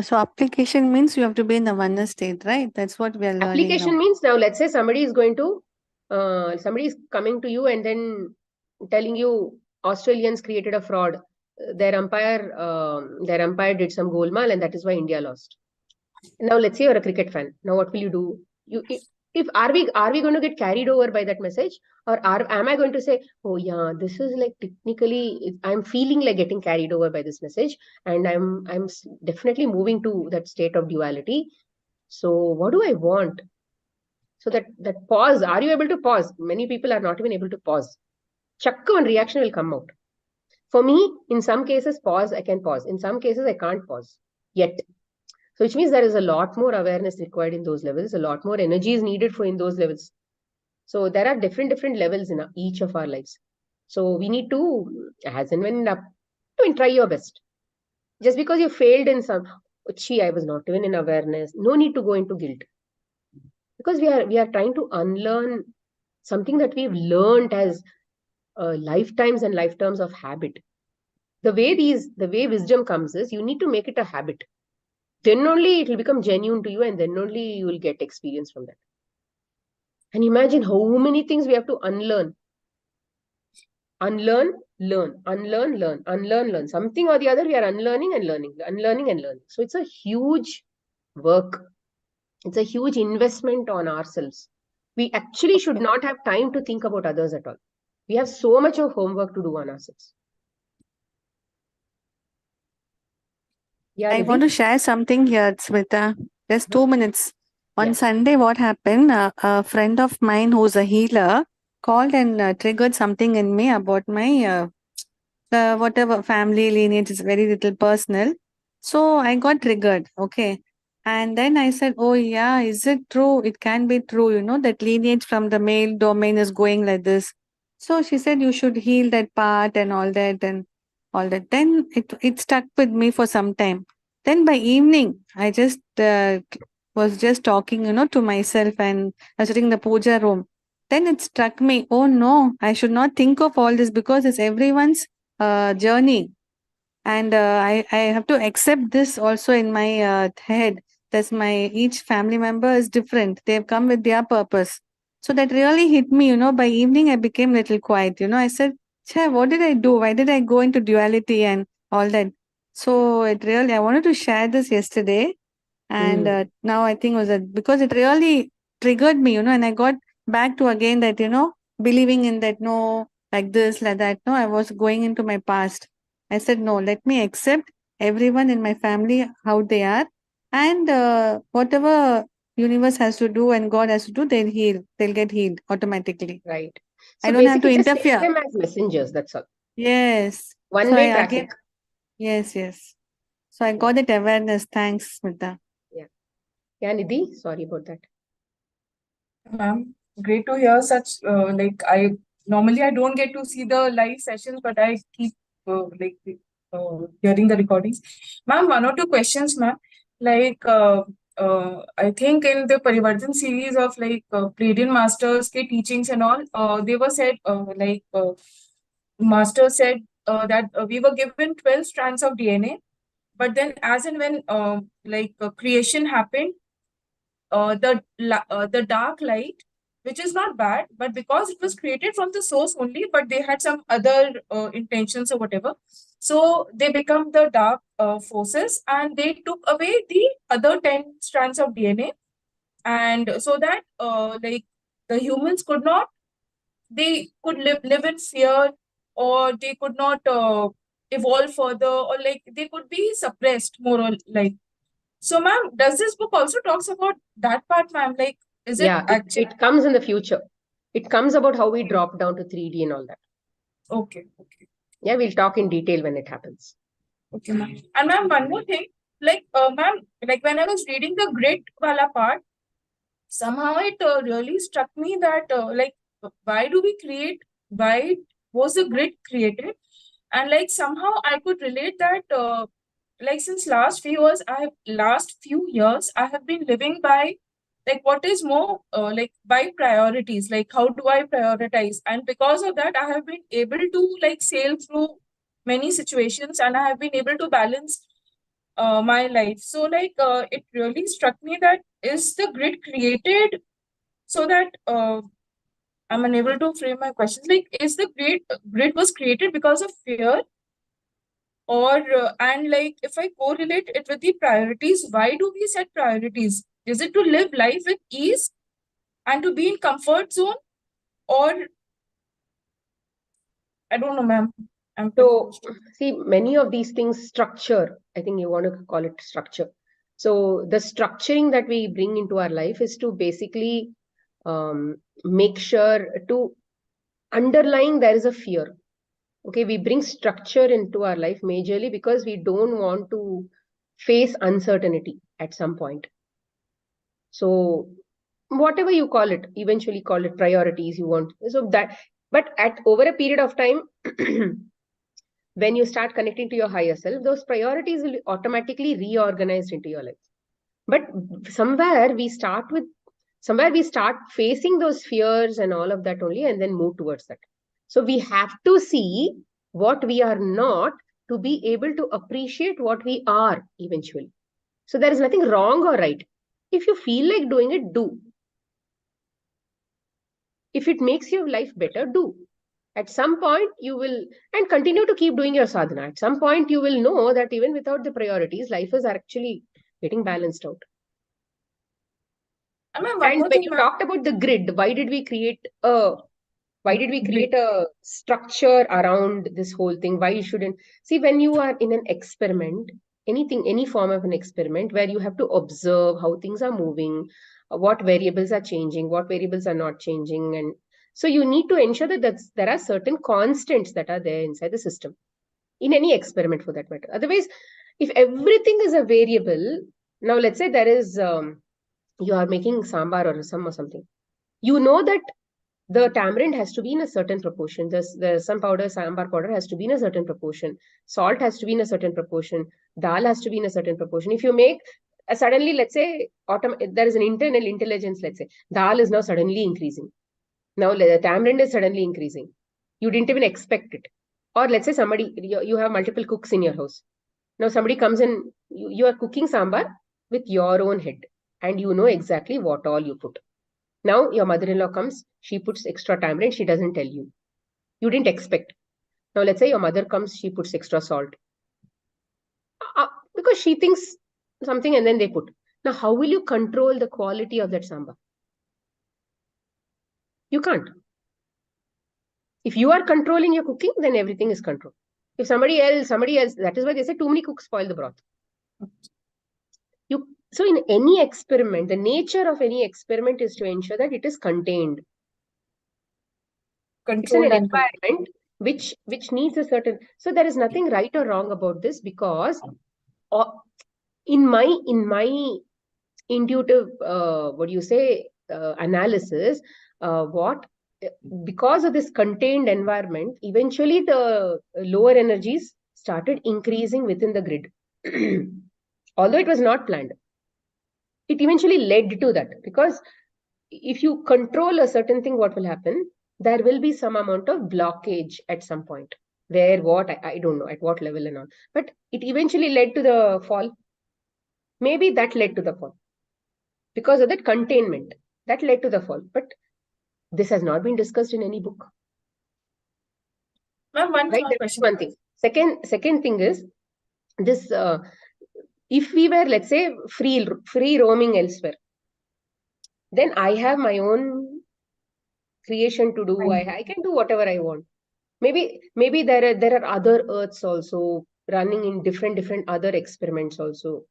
[SPEAKER 3] So application means you have to be in the oneness state, right? That's what we are learning.
[SPEAKER 1] Application means, now let's say somebody is going to, somebody is coming to you and then telling you Australians created a fraud. Their umpire did some golmaal, and that is why India lost. Now let's say you're a cricket fan. Now what will you do? Are we going to get carried over by that message, or am I going to say, oh yeah, this is like technically, I'm feeling like getting carried over by this message, and I'm definitely moving to that state of duality. So what do I want? So that pause, are you able to pause? Many people are not even able to pause. Chakka, one reaction will come out. For me, in some cases, I can pause. In some cases, I can't pause yet. So which means there is a lot more awareness required in those levels. A lot more energy is needed in those levels. So there are different levels in each of our lives. So we need to, as and when, try your best. Just because you failed in some, I was not even in awareness. No need to go into guilt. Because we are trying to unlearn something that we've learned as lifetimes and lifetimes of habit. The way wisdom comes is, you need to make it a habit. Then only it will become genuine to you, and then only you will get experience from that. And imagine how many things we have to unlearn. Unlearn, learn, unlearn, learn, unlearn, learn. Something or the other, we are unlearning and learning, unlearning and learning. So it's a huge work. It's a huge investment on ourselves. We actually should not have time to think about others at all. We have so much of homework to do on ourselves. Yeah,
[SPEAKER 3] I want to share something here, Smita. Just 2 minutes. On Sunday, what happened? A friend of mine who's a healer called and triggered something in me about my whatever family lineage is very little personal. So I got triggered. Okay. And then I said, oh yeah, is it true? It can be true, that lineage from the male domain is going like this. So she said, you should heal that part and all that and all that. Then it stuck with me for some time. Then by evening, I just was just talking, to myself, and I was sitting in the puja room. Then it struck me, oh no, I should not think of all this because it's everyone's journey. And I have to accept this also in my head. That's each family member is different. They've come with their purpose. So that really hit me, by evening I became a little quiet, I said, what did I do? Why did I go into duality and all that? So I wanted to share this yesterday. And now I think because it really triggered me, and I got back to again that, believing in that, no, like this, like that. No, I was going into my past. I said, no, let me accept everyone in my family how they are, and whatever universe has to do and God has to do, they'll heal. They'll get healed automatically.
[SPEAKER 1] Right.
[SPEAKER 3] I
[SPEAKER 1] So
[SPEAKER 3] don't have to
[SPEAKER 1] basically, just take
[SPEAKER 3] interfere.
[SPEAKER 1] them as messengers. That's all.
[SPEAKER 3] Yes. So
[SPEAKER 1] One-way
[SPEAKER 3] I
[SPEAKER 1] traffic.
[SPEAKER 3] again, yes, yes. So I
[SPEAKER 1] Yeah.
[SPEAKER 3] got that awareness. Thanks, Smita.
[SPEAKER 1] Yeah, Nidhi, sorry about that.
[SPEAKER 4] Ma'am, great to hear such like I normally I don't get to see the live sessions, but I keep hearing the recordings. Ma'am, one or two questions, ma'am. Like I think in the Parivartan series of Pleiadian masters ke teachings and all, they were said master said that we were given 12 strands of DNA, but then as and when creation happened, the dark light, which is not bad, but because it was created from the source only, but they had some other intentions or whatever, so they become the dark forces, and they took away the other 10 strands of DNA, and so that the humans could not, they could live in fear, or they could not evolve further, or like they could be suppressed more, or like. So, ma'am, does this book also talks about that part, ma'am? Like, is it
[SPEAKER 1] Yeah,
[SPEAKER 4] actually
[SPEAKER 1] it comes in the future. It comes about how we
[SPEAKER 4] okay?
[SPEAKER 1] drop down to 3D and all that.
[SPEAKER 4] Okay,
[SPEAKER 1] Yeah, we'll talk in detail when it happens.
[SPEAKER 4] okay, ma'am. And ma'am, one more thing, ma'am, like when I was reading the grit wala part, somehow it really struck me that why do we create? Why was the grit created? And like somehow I could relate that since last few years I have been living by like what is more by priorities, like how do I prioritize, and because of that I have been able to like sail through many situations, and I have been able to balance my life. So it really struck me that is the grid created so that I'm unable to frame my questions. Like, is the grid was created because of fear, or and like if I correlate it with the priorities, why do we set priorities? Is it to live life with ease and to be in comfort zone, or I don't know, ma'am. I'm
[SPEAKER 1] So,
[SPEAKER 4] confused.
[SPEAKER 1] see, many of these things structure, I think you want to call it structure. So, the structuring that we bring into our life is to basically make sure to underlying there is a fear. Okay, we bring structure into our life majorly because we don't want to face uncertainty at some point. So, whatever you call it, eventually call it priorities you want. So that, but at over a period of time, when you start connecting to your higher self, those priorities will automatically reorganized into your life. But somewhere we start with, somewhere we start facing those fears and all of that only, and then move towards that. So we have to see what we are not to be able to appreciate what we are eventually. So there is nothing wrong or right. If you feel like doing it, do. If it makes your life better, do. At some point you will, and continue to keep doing your sadhana. At some point you will know that even without the priorities, life is actually getting balanced out.
[SPEAKER 4] And ma'am, one
[SPEAKER 1] And
[SPEAKER 4] more
[SPEAKER 1] when
[SPEAKER 4] thing,
[SPEAKER 1] you
[SPEAKER 4] ma'am.
[SPEAKER 1] talked about the grid, why did we create a structure around this whole thing? Why shouldn't, see, when you are in an experiment, anything, any form of an experiment where you have to observe how things are moving, what variables are changing, what variables are not changing, and so you need to ensure that there are certain constants that are there inside the system in any experiment for that matter. Otherwise, if everything is a variable, now let's say there is you are making sambar or rasam or something, you know that the tamarind has to be in a certain proportion. The some powder, sambar powder has to be in a certain proportion. Salt has to be in a certain proportion. Dal has to be in a certain proportion. If you make suddenly, let's say, there is an internal intelligence, let's say, dal is now suddenly increasing. Now the tamarind is suddenly increasing. You didn't even expect it. Or let's say somebody, you have multiple cooks in your house. Now somebody comes in, you are cooking sambar with your own head, and you know exactly what all you put. Now your mother-in-law comes, she puts extra tamarind, she doesn't tell you. You didn't expect. Now let's say your mother comes, she puts extra salt. Because she thinks something and then they put. Now how will you control the quality of that sambar? You can't. If you are controlling your cooking, then everything is controlled. If somebody else, that is why they say too many cooks spoil the broth. So in any experiment, the nature of any experiment is to ensure that it is contained. It's in
[SPEAKER 4] Controlled
[SPEAKER 1] an
[SPEAKER 4] and
[SPEAKER 1] environment which needs a certain. So there is nothing right or wrong about this, because in my intuitive analysis, because of this contained environment, eventually the lower energies started increasing within the grid. Although it was not planned, it eventually led to that, because if you control a certain thing, what will happen? There will be some amount of blockage at some point, where I don't know at what level and all, but it eventually led to the fall. Maybe that led to the fall because of that containment. That led to the fall, but this has not been discussed in any book.
[SPEAKER 4] Ma'am, one
[SPEAKER 1] Right?
[SPEAKER 4] more
[SPEAKER 1] That's
[SPEAKER 4] question.
[SPEAKER 1] one thing. Second thing is this: if we were, let's say, free roaming elsewhere, then I have my own creation to do. I can do whatever I want. Maybe there are other Earths also running in different other experiments also.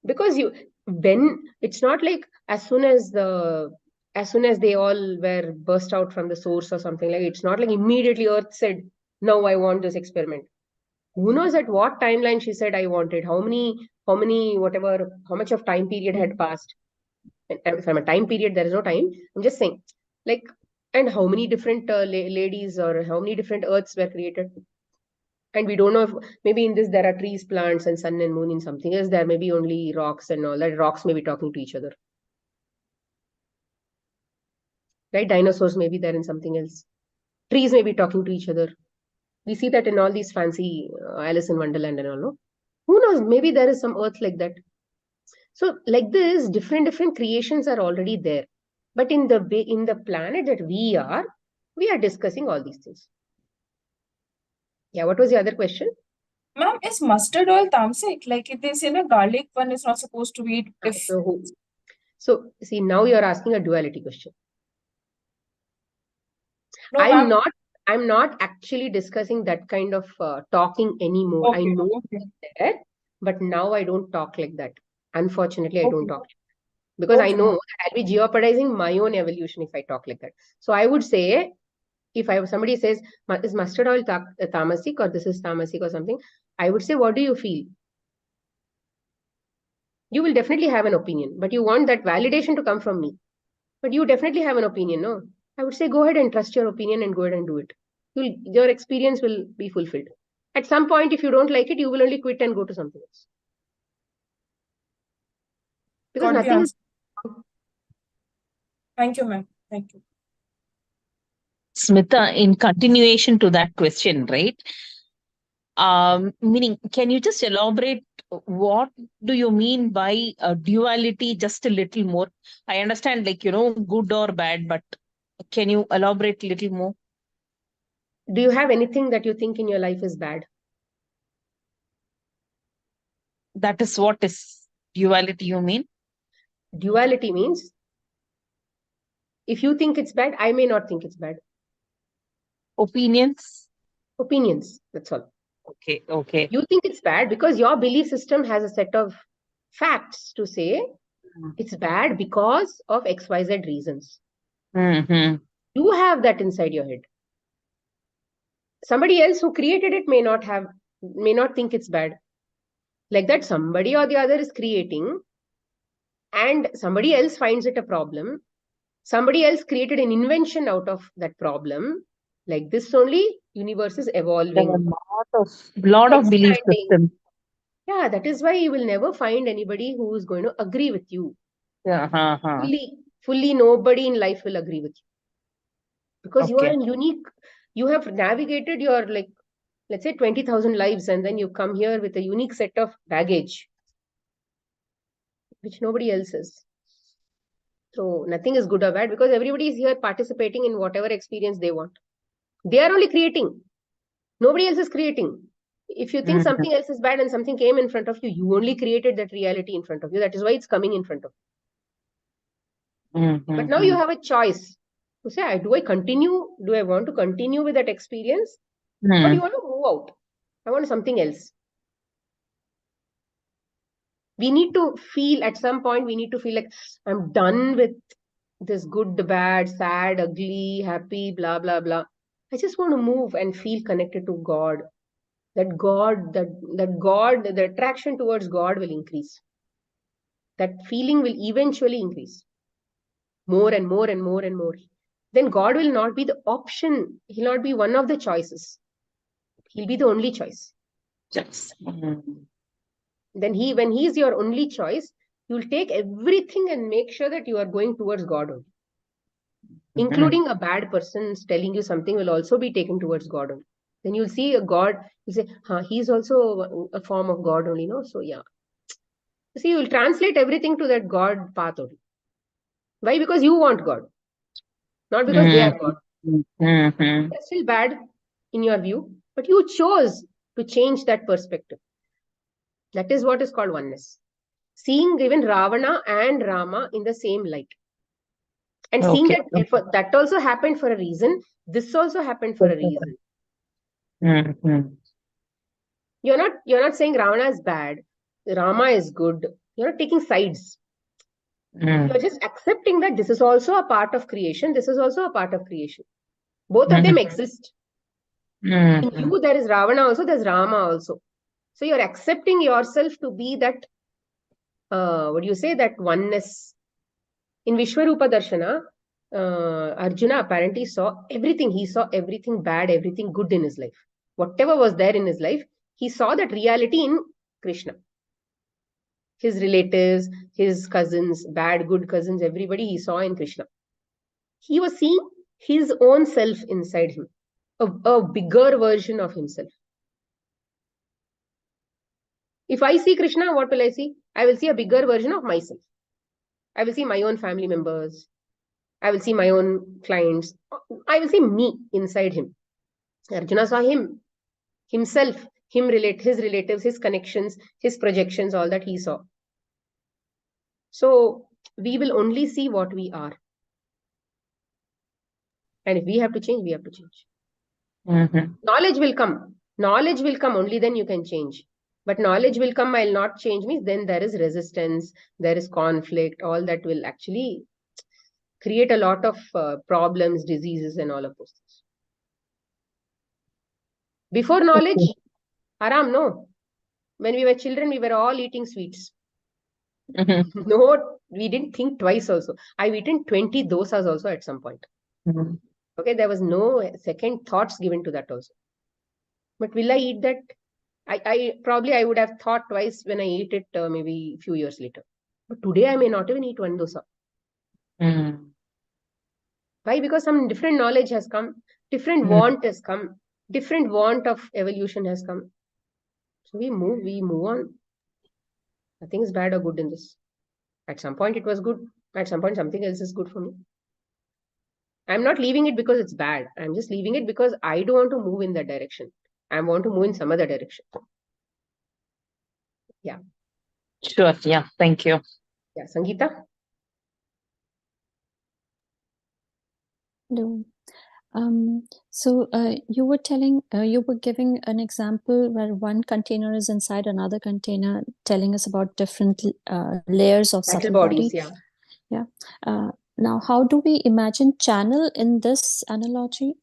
[SPEAKER 1] Because when it's not like as soon as they all were burst out from the source or something, like it's not like immediately Earth said, "No, I want this experiment." Who knows at what timeline she said I wanted? How many whatever? How much of time period had passed? And from a time period, there is no time. I'm just saying, like, and how many different ladies or how many different Earths were created? And we don't know if maybe in this there are trees, plants, and sun and moon. In something else, there may be only rocks and all that. Rocks may be talking to each other. Right? Dinosaurs may be there in something else. Trees may be talking to each other. We see that in all these fancy Alice in Wonderland and all. No? Who knows? Maybe there is some Earth like that. So like this, different creations are already there. But in the planet that we are discussing all these things. Yeah, what was the other question?
[SPEAKER 4] Ma'am, is mustard oil tamasic? Like if they say the garlic one is not supposed to eat if
[SPEAKER 1] So see, now you're asking a duality question.
[SPEAKER 4] no,
[SPEAKER 1] I'm not actually discussing that kind of talking anymore.
[SPEAKER 4] Okay,
[SPEAKER 1] I know
[SPEAKER 4] okay.
[SPEAKER 1] that, but now I don't talk like that. Unfortunately, I don't
[SPEAKER 4] Okay.
[SPEAKER 1] talk because I
[SPEAKER 4] Okay.
[SPEAKER 1] know that I'll be jeopardizing my own evolution if I talk like that. So I would say, if somebody says, is mustard oil tamasic or this is tamasic or something, I would say, what do you feel? You will definitely have an opinion, but you want that validation to come from me. But you definitely have an opinion, no? I would say go ahead and trust your opinion and go ahead and do it. Your experience will be fulfilled. At some point, if you don't like it, you will only quit and go to something else. Because
[SPEAKER 4] Got the
[SPEAKER 1] nothing is.
[SPEAKER 4] answer. Thank you, ma'am. Thank you.
[SPEAKER 5] Smita, in continuation to that question, right? Meaning, can you just elaborate what do you mean by duality just a little more? I understand, like, good or bad, but can you elaborate a little more?
[SPEAKER 1] Do you have anything that you think in your life is bad?
[SPEAKER 5] That is what is duality, you mean?
[SPEAKER 1] Duality means if you think it's bad, I may not think it's bad.
[SPEAKER 5] Opinions?
[SPEAKER 1] Opinions, that's all.
[SPEAKER 5] Okay, okay.
[SPEAKER 1] You think it's bad because your belief system has a set of facts to say it's bad because of XYZ reasons.
[SPEAKER 5] Mm-hmm.
[SPEAKER 1] You have that inside your head. Somebody else who created it may not think it's bad. Like that, somebody or the other is creating and somebody else finds it a problem. Somebody else created an invention out of that problem. Like this only, universe is evolving.
[SPEAKER 5] There are a lot of belief systems.
[SPEAKER 1] Yeah, that is why you will never find anybody who is going to agree with you.
[SPEAKER 5] Yeah,
[SPEAKER 1] Fully nobody in life will agree with you. Because you are
[SPEAKER 5] okay.
[SPEAKER 1] unique. You have navigated your, like, let's say 20,000 lives, and then you come here with a unique set of baggage, which nobody else is. So nothing is good or bad because everybody is here participating in whatever experience they want. They are only creating. Nobody else is creating. If you think something else is bad and something came in front of you, you only created that reality in front of you. That is why it's coming in front of you. But now you have a choice to say, do I continue? Do I want to continue with that experience? Or do you want to move move out. I want something else. We need to feel at some point, we need to feel like I'm done with this good, bad, sad, ugly, happy, blah, blah, blah. I just want to move and feel connected to God. That God, the attraction towards God will increase. That feeling will eventually increase more and more and more and more. Then God will not be the option. He'll not be one of the choices. He'll be the only choice.
[SPEAKER 5] Yes.
[SPEAKER 1] Then when he's your only choice, you'll take everything and make sure that you are going towards God only. Including a bad person telling you something will also be taken towards God only. Then you'll see a God, you say, he's also a form of God only, no? So yeah. See, you'll translate everything to that God path only. Why? Because you want God. Not because they are God. They're still bad in your view, but you chose to change that perspective. That is what is called oneness. Seeing even Ravana and Rama in the same light. And seeing
[SPEAKER 5] Okay.
[SPEAKER 1] that that also happened for a reason. This also happened for a reason. You're not saying Ravana is bad, Rama is good. You're not taking sides. You're just accepting that this is also a part of creation. This is also a part of creation. Both of them exist. In you, there is Ravana also, there's Rama also. So you're accepting yourself to be that, that oneness. In Vishwarupa Darshana, Arjuna apparently saw everything. He saw everything bad, everything good in his life. Whatever was there in his life, he saw that reality in Krishna. His relatives, his cousins, bad, good cousins, everybody he saw in Krishna. He was seeing his own self inside him, a bigger version of himself. If I see Krishna, what will I see? I will see a bigger version of myself. I will see my own family members. I will see my own clients. I will see me inside him. Arjuna saw himself, his relatives, his connections, his projections, all that he saw. So we will only see what we are. And if we have to change, we have to change. Knowledge will come. Knowledge will come, only then you can change. But knowledge will come, I'll not change means then there is resistance, there is conflict, all that will actually create a lot of problems, diseases, and all of those things. Before knowledge, haram, no. When we were children, we were all eating sweets. No, we didn't think twice also. I've eaten 20 dosas also at some point. Okay, there was no second thoughts given to that also. But will I eat that? I probably would have thought twice when I eat it maybe a few years later. But today I may not even eat one dosa. Why? Because some different knowledge has come, different want has come, different want of evolution has come. So we move on. Nothing is bad or good in this. At some point it was good. At some point something else is good for me. I'm not leaving it because it's bad. I'm just leaving it because I don't want to move in that direction. I want to move in some other direction. Yeah.
[SPEAKER 5] Sure. Yeah. Thank you.
[SPEAKER 1] Yeah. Sangeeta?
[SPEAKER 6] Hello. So you were you were giving an example where one container is inside another container, telling us about different layers of subtle bodies.
[SPEAKER 1] Yeah.
[SPEAKER 6] Yeah. Now, how do we imagine channel in this analogy?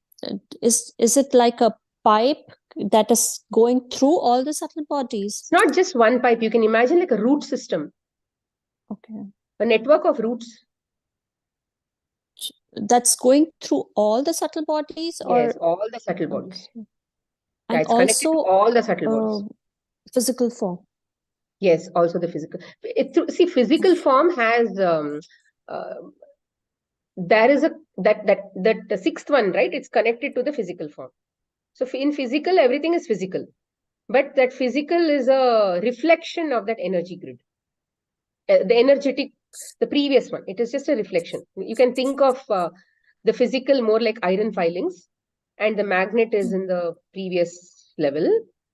[SPEAKER 6] Is it like a pipe that is going through all the subtle bodies?
[SPEAKER 1] It's not just one pipe. You can imagine like a root system.
[SPEAKER 6] Okay.
[SPEAKER 1] A network of roots.
[SPEAKER 6] That's going through all the subtle bodies, or
[SPEAKER 1] yes, all the subtle bodies.
[SPEAKER 6] Okay.
[SPEAKER 1] Yeah,
[SPEAKER 6] And
[SPEAKER 1] it's connected to
[SPEAKER 6] also
[SPEAKER 1] all the subtle bodies.
[SPEAKER 6] physical form.
[SPEAKER 1] Yes, also the physical. See, physical form has there is that the sixth one, right? It's connected to the physical form. So in physical, everything is physical, but that physical is a reflection of that energy grid. The energetic, the previous one, it is just a reflection. You can think of the physical more like iron filings, and the magnet is in the previous level.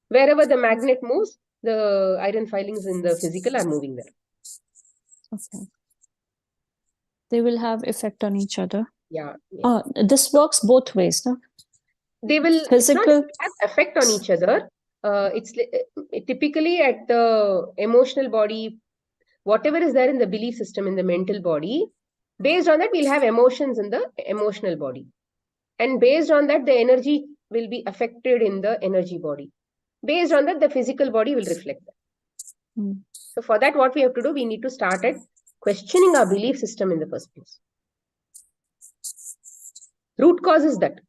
[SPEAKER 1] Wherever the magnet moves, the iron filings in the physical are moving there.
[SPEAKER 6] Okay. They will have effect on each other.
[SPEAKER 1] Yeah.
[SPEAKER 6] This works both ways, no?
[SPEAKER 1] they will, it's not
[SPEAKER 6] Physical.
[SPEAKER 1] have effect on each other. Typically at the emotional body, whatever is there in the belief system in the mental body, based on that, we'll have emotions in the emotional body. And based on that, the energy will be affected in the energy body. Based on that, the physical body will reflect that.
[SPEAKER 6] Mm.
[SPEAKER 1] So for that, what we have to do, we need to start at questioning our belief system in the first place. Root cause is that.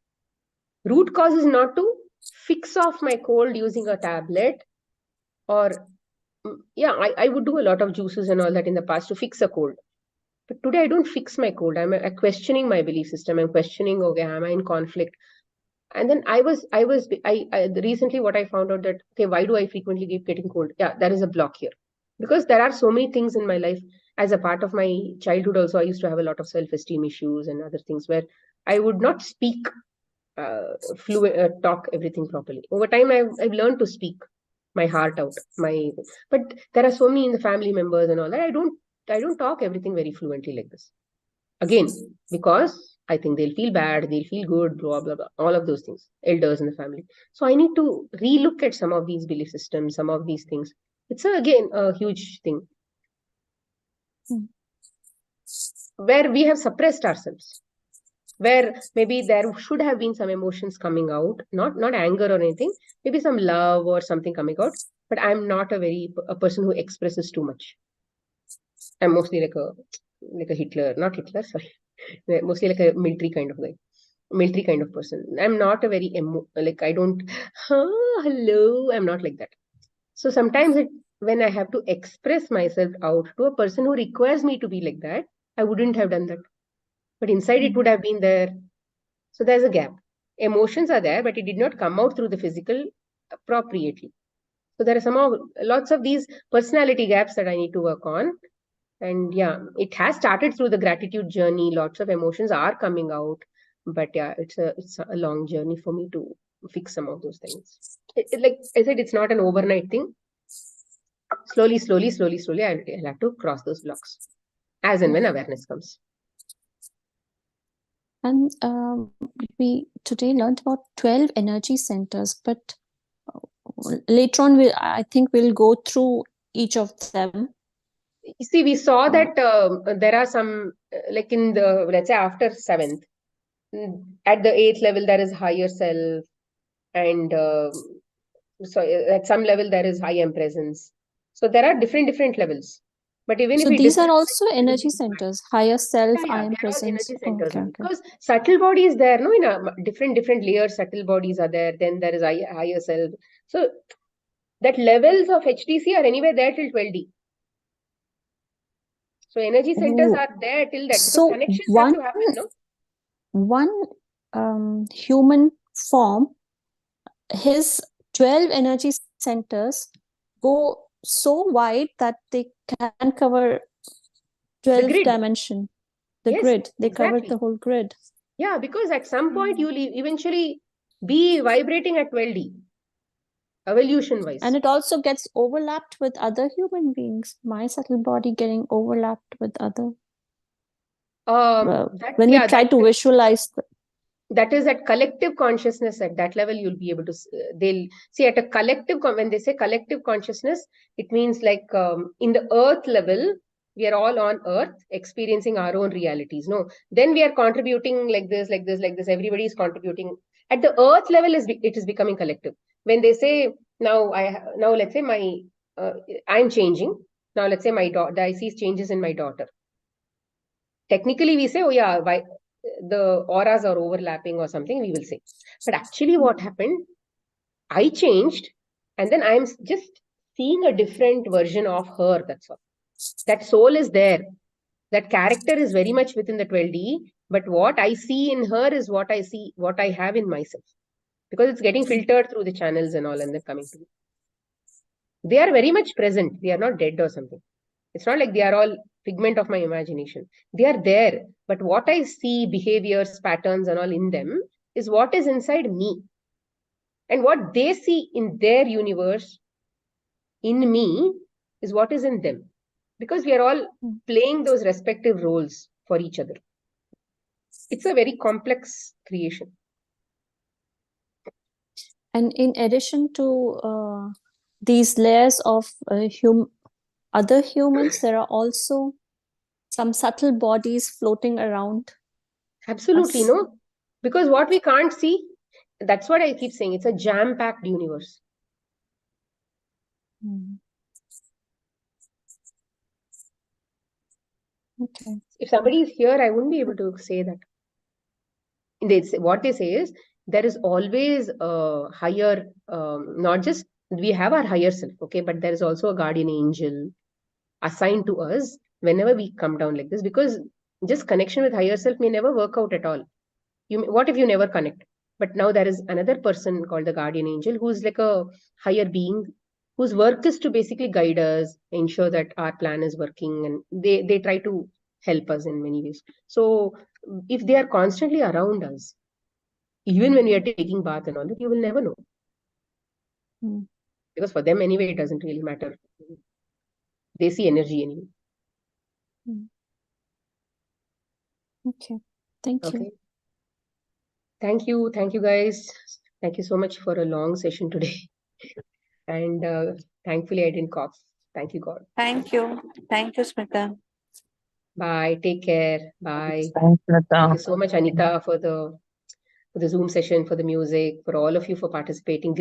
[SPEAKER 1] Root cause is not to fix off my cold using a tablet, or yeah, I would do a lot of juices and all that in the past to fix a cold. But today I don't fix my cold. I'm questioning my belief system. I'm questioning, okay, am I in conflict? And then I recently what I found out that, okay, why do I frequently keep getting cold? Yeah, there is a block here. Because there are so many things in my life. As a part of my childhood also, I used to have a lot of self-esteem issues and other things where I would not speak talk everything properly. Over time, I've learned to speak my heart out. But there are so many in the family members and all that. I don't talk everything very fluently like this. Again, because I think they'll feel bad, they'll feel good, blah, blah, blah, all of those things, elders in the family. So I need to relook at some of these belief systems, some of these things. It's again a huge thing where we have suppressed ourselves, where maybe there should have been some emotions coming out, not anger or anything, maybe some love or something coming out, but I'm not a person who expresses too much. I'm mostly like a Hitler, not Hitler, sorry, mostly like a military kind of guy, military kind of person. I'm not a very I don't, hello, I'm not like that. So sometimes when I have to express myself out to a person who requires me to be like that, I wouldn't have done that. But inside it would have been there. So there's a gap. Emotions are there, but it did not come out through the physical appropriately. So there are lots of these personality gaps that I need to work on. And yeah, it has started through the gratitude journey. Lots of emotions are coming out. But yeah, it's a long journey for me to fix some of those things. Like I said, it's not an overnight thing. Slowly, I'll have to cross those blocks as and when awareness comes.
[SPEAKER 6] And we today learned about 12 energy centers, but later on, I think we'll go through each of them.
[SPEAKER 1] You see, we saw that there are some, like in the, let's say after 7th, at the 8th level, there is higher self. And so at some level, there is high presence. So there are different levels. But even
[SPEAKER 6] So
[SPEAKER 1] if
[SPEAKER 6] these are also energy centers, higher self,
[SPEAKER 1] yeah,
[SPEAKER 6] I am
[SPEAKER 1] they're all
[SPEAKER 6] presence.
[SPEAKER 1] energy centers.
[SPEAKER 6] Okay.
[SPEAKER 1] Because subtle body is there, no, in a different layers, subtle bodies are there. Then there is higher self. So that levels of HTC are anyway there till 12D. So energy centers are there till that.
[SPEAKER 6] So
[SPEAKER 1] connections have to happen, no?
[SPEAKER 6] One human form, his 12 energy centers go so wide that they can cover 12 dimension. The grid. They cover the whole grid.
[SPEAKER 1] Yeah, because at some point you will eventually be vibrating at 12D. Evolution wise.
[SPEAKER 6] And it also gets overlapped with other human beings. My subtle body getting overlapped with other. When we try to visualize
[SPEAKER 1] that is at collective consciousness. At that level, you'll be able to, they'll see at a collective, when they say collective consciousness, it means like in the earth level, we are all on earth experiencing our own realities. No, then we are contributing like this. Everybody is contributing. At the earth level, it is becoming collective. When they say, now let's say I'm changing. Now let's say I see changes in my daughter. Technically, we say, oh yeah, the auras are overlapping or something, we will say. But actually what happened, I changed, and then I'm just seeing a different version of her, that's all. That soul is there. That character is very much within the 12D, but what I see in her is what I have in myself. Because it's getting filtered through the channels and all, and then coming to me. They are very much present. They are not dead or something. It's not like they are all figment of my imagination. They are there. But what I see, behaviors, patterns and all in them is what is inside me. And what they see in their universe, in me, is what is in them. Because we are all playing those respective roles for each other. It's a very complex creation.
[SPEAKER 6] And in addition to these layers of other humans, there are also some subtle bodies floating around.
[SPEAKER 1] Absolutely,
[SPEAKER 6] us.
[SPEAKER 1] no? Because what we can't see, that's what I keep saying. It's a jam-packed universe.
[SPEAKER 6] Hmm. Okay.
[SPEAKER 1] If somebody is here, I wouldn't be able to say that. What they say is there is always a higher, not just we have our higher self, okay, but there is also a guardian angel assigned to us whenever we come down like this, because just connection with higher self may never work out at all. What if you never connect? But now there is another person called the guardian angel who's like a higher being whose work is to basically guide us, ensure that our plan is working, and they try to help us in many ways. So if they are constantly around us, even when we are taking bath and all that, you will never know.
[SPEAKER 6] Hmm.
[SPEAKER 1] Because for them anyway, it doesn't really matter. They see energy anyway.
[SPEAKER 6] Okay. Thank you.
[SPEAKER 1] Okay. Thank you guys. Thank you so much for a long session today. And thankfully I didn't cough. Thank you, God.
[SPEAKER 3] Thank you. Thank you, Smita.
[SPEAKER 1] Bye. Take care. Bye.
[SPEAKER 5] Thanks, Lata.
[SPEAKER 1] Thank you so much, Anita, for the Zoom session, for the music, for all of you for participating.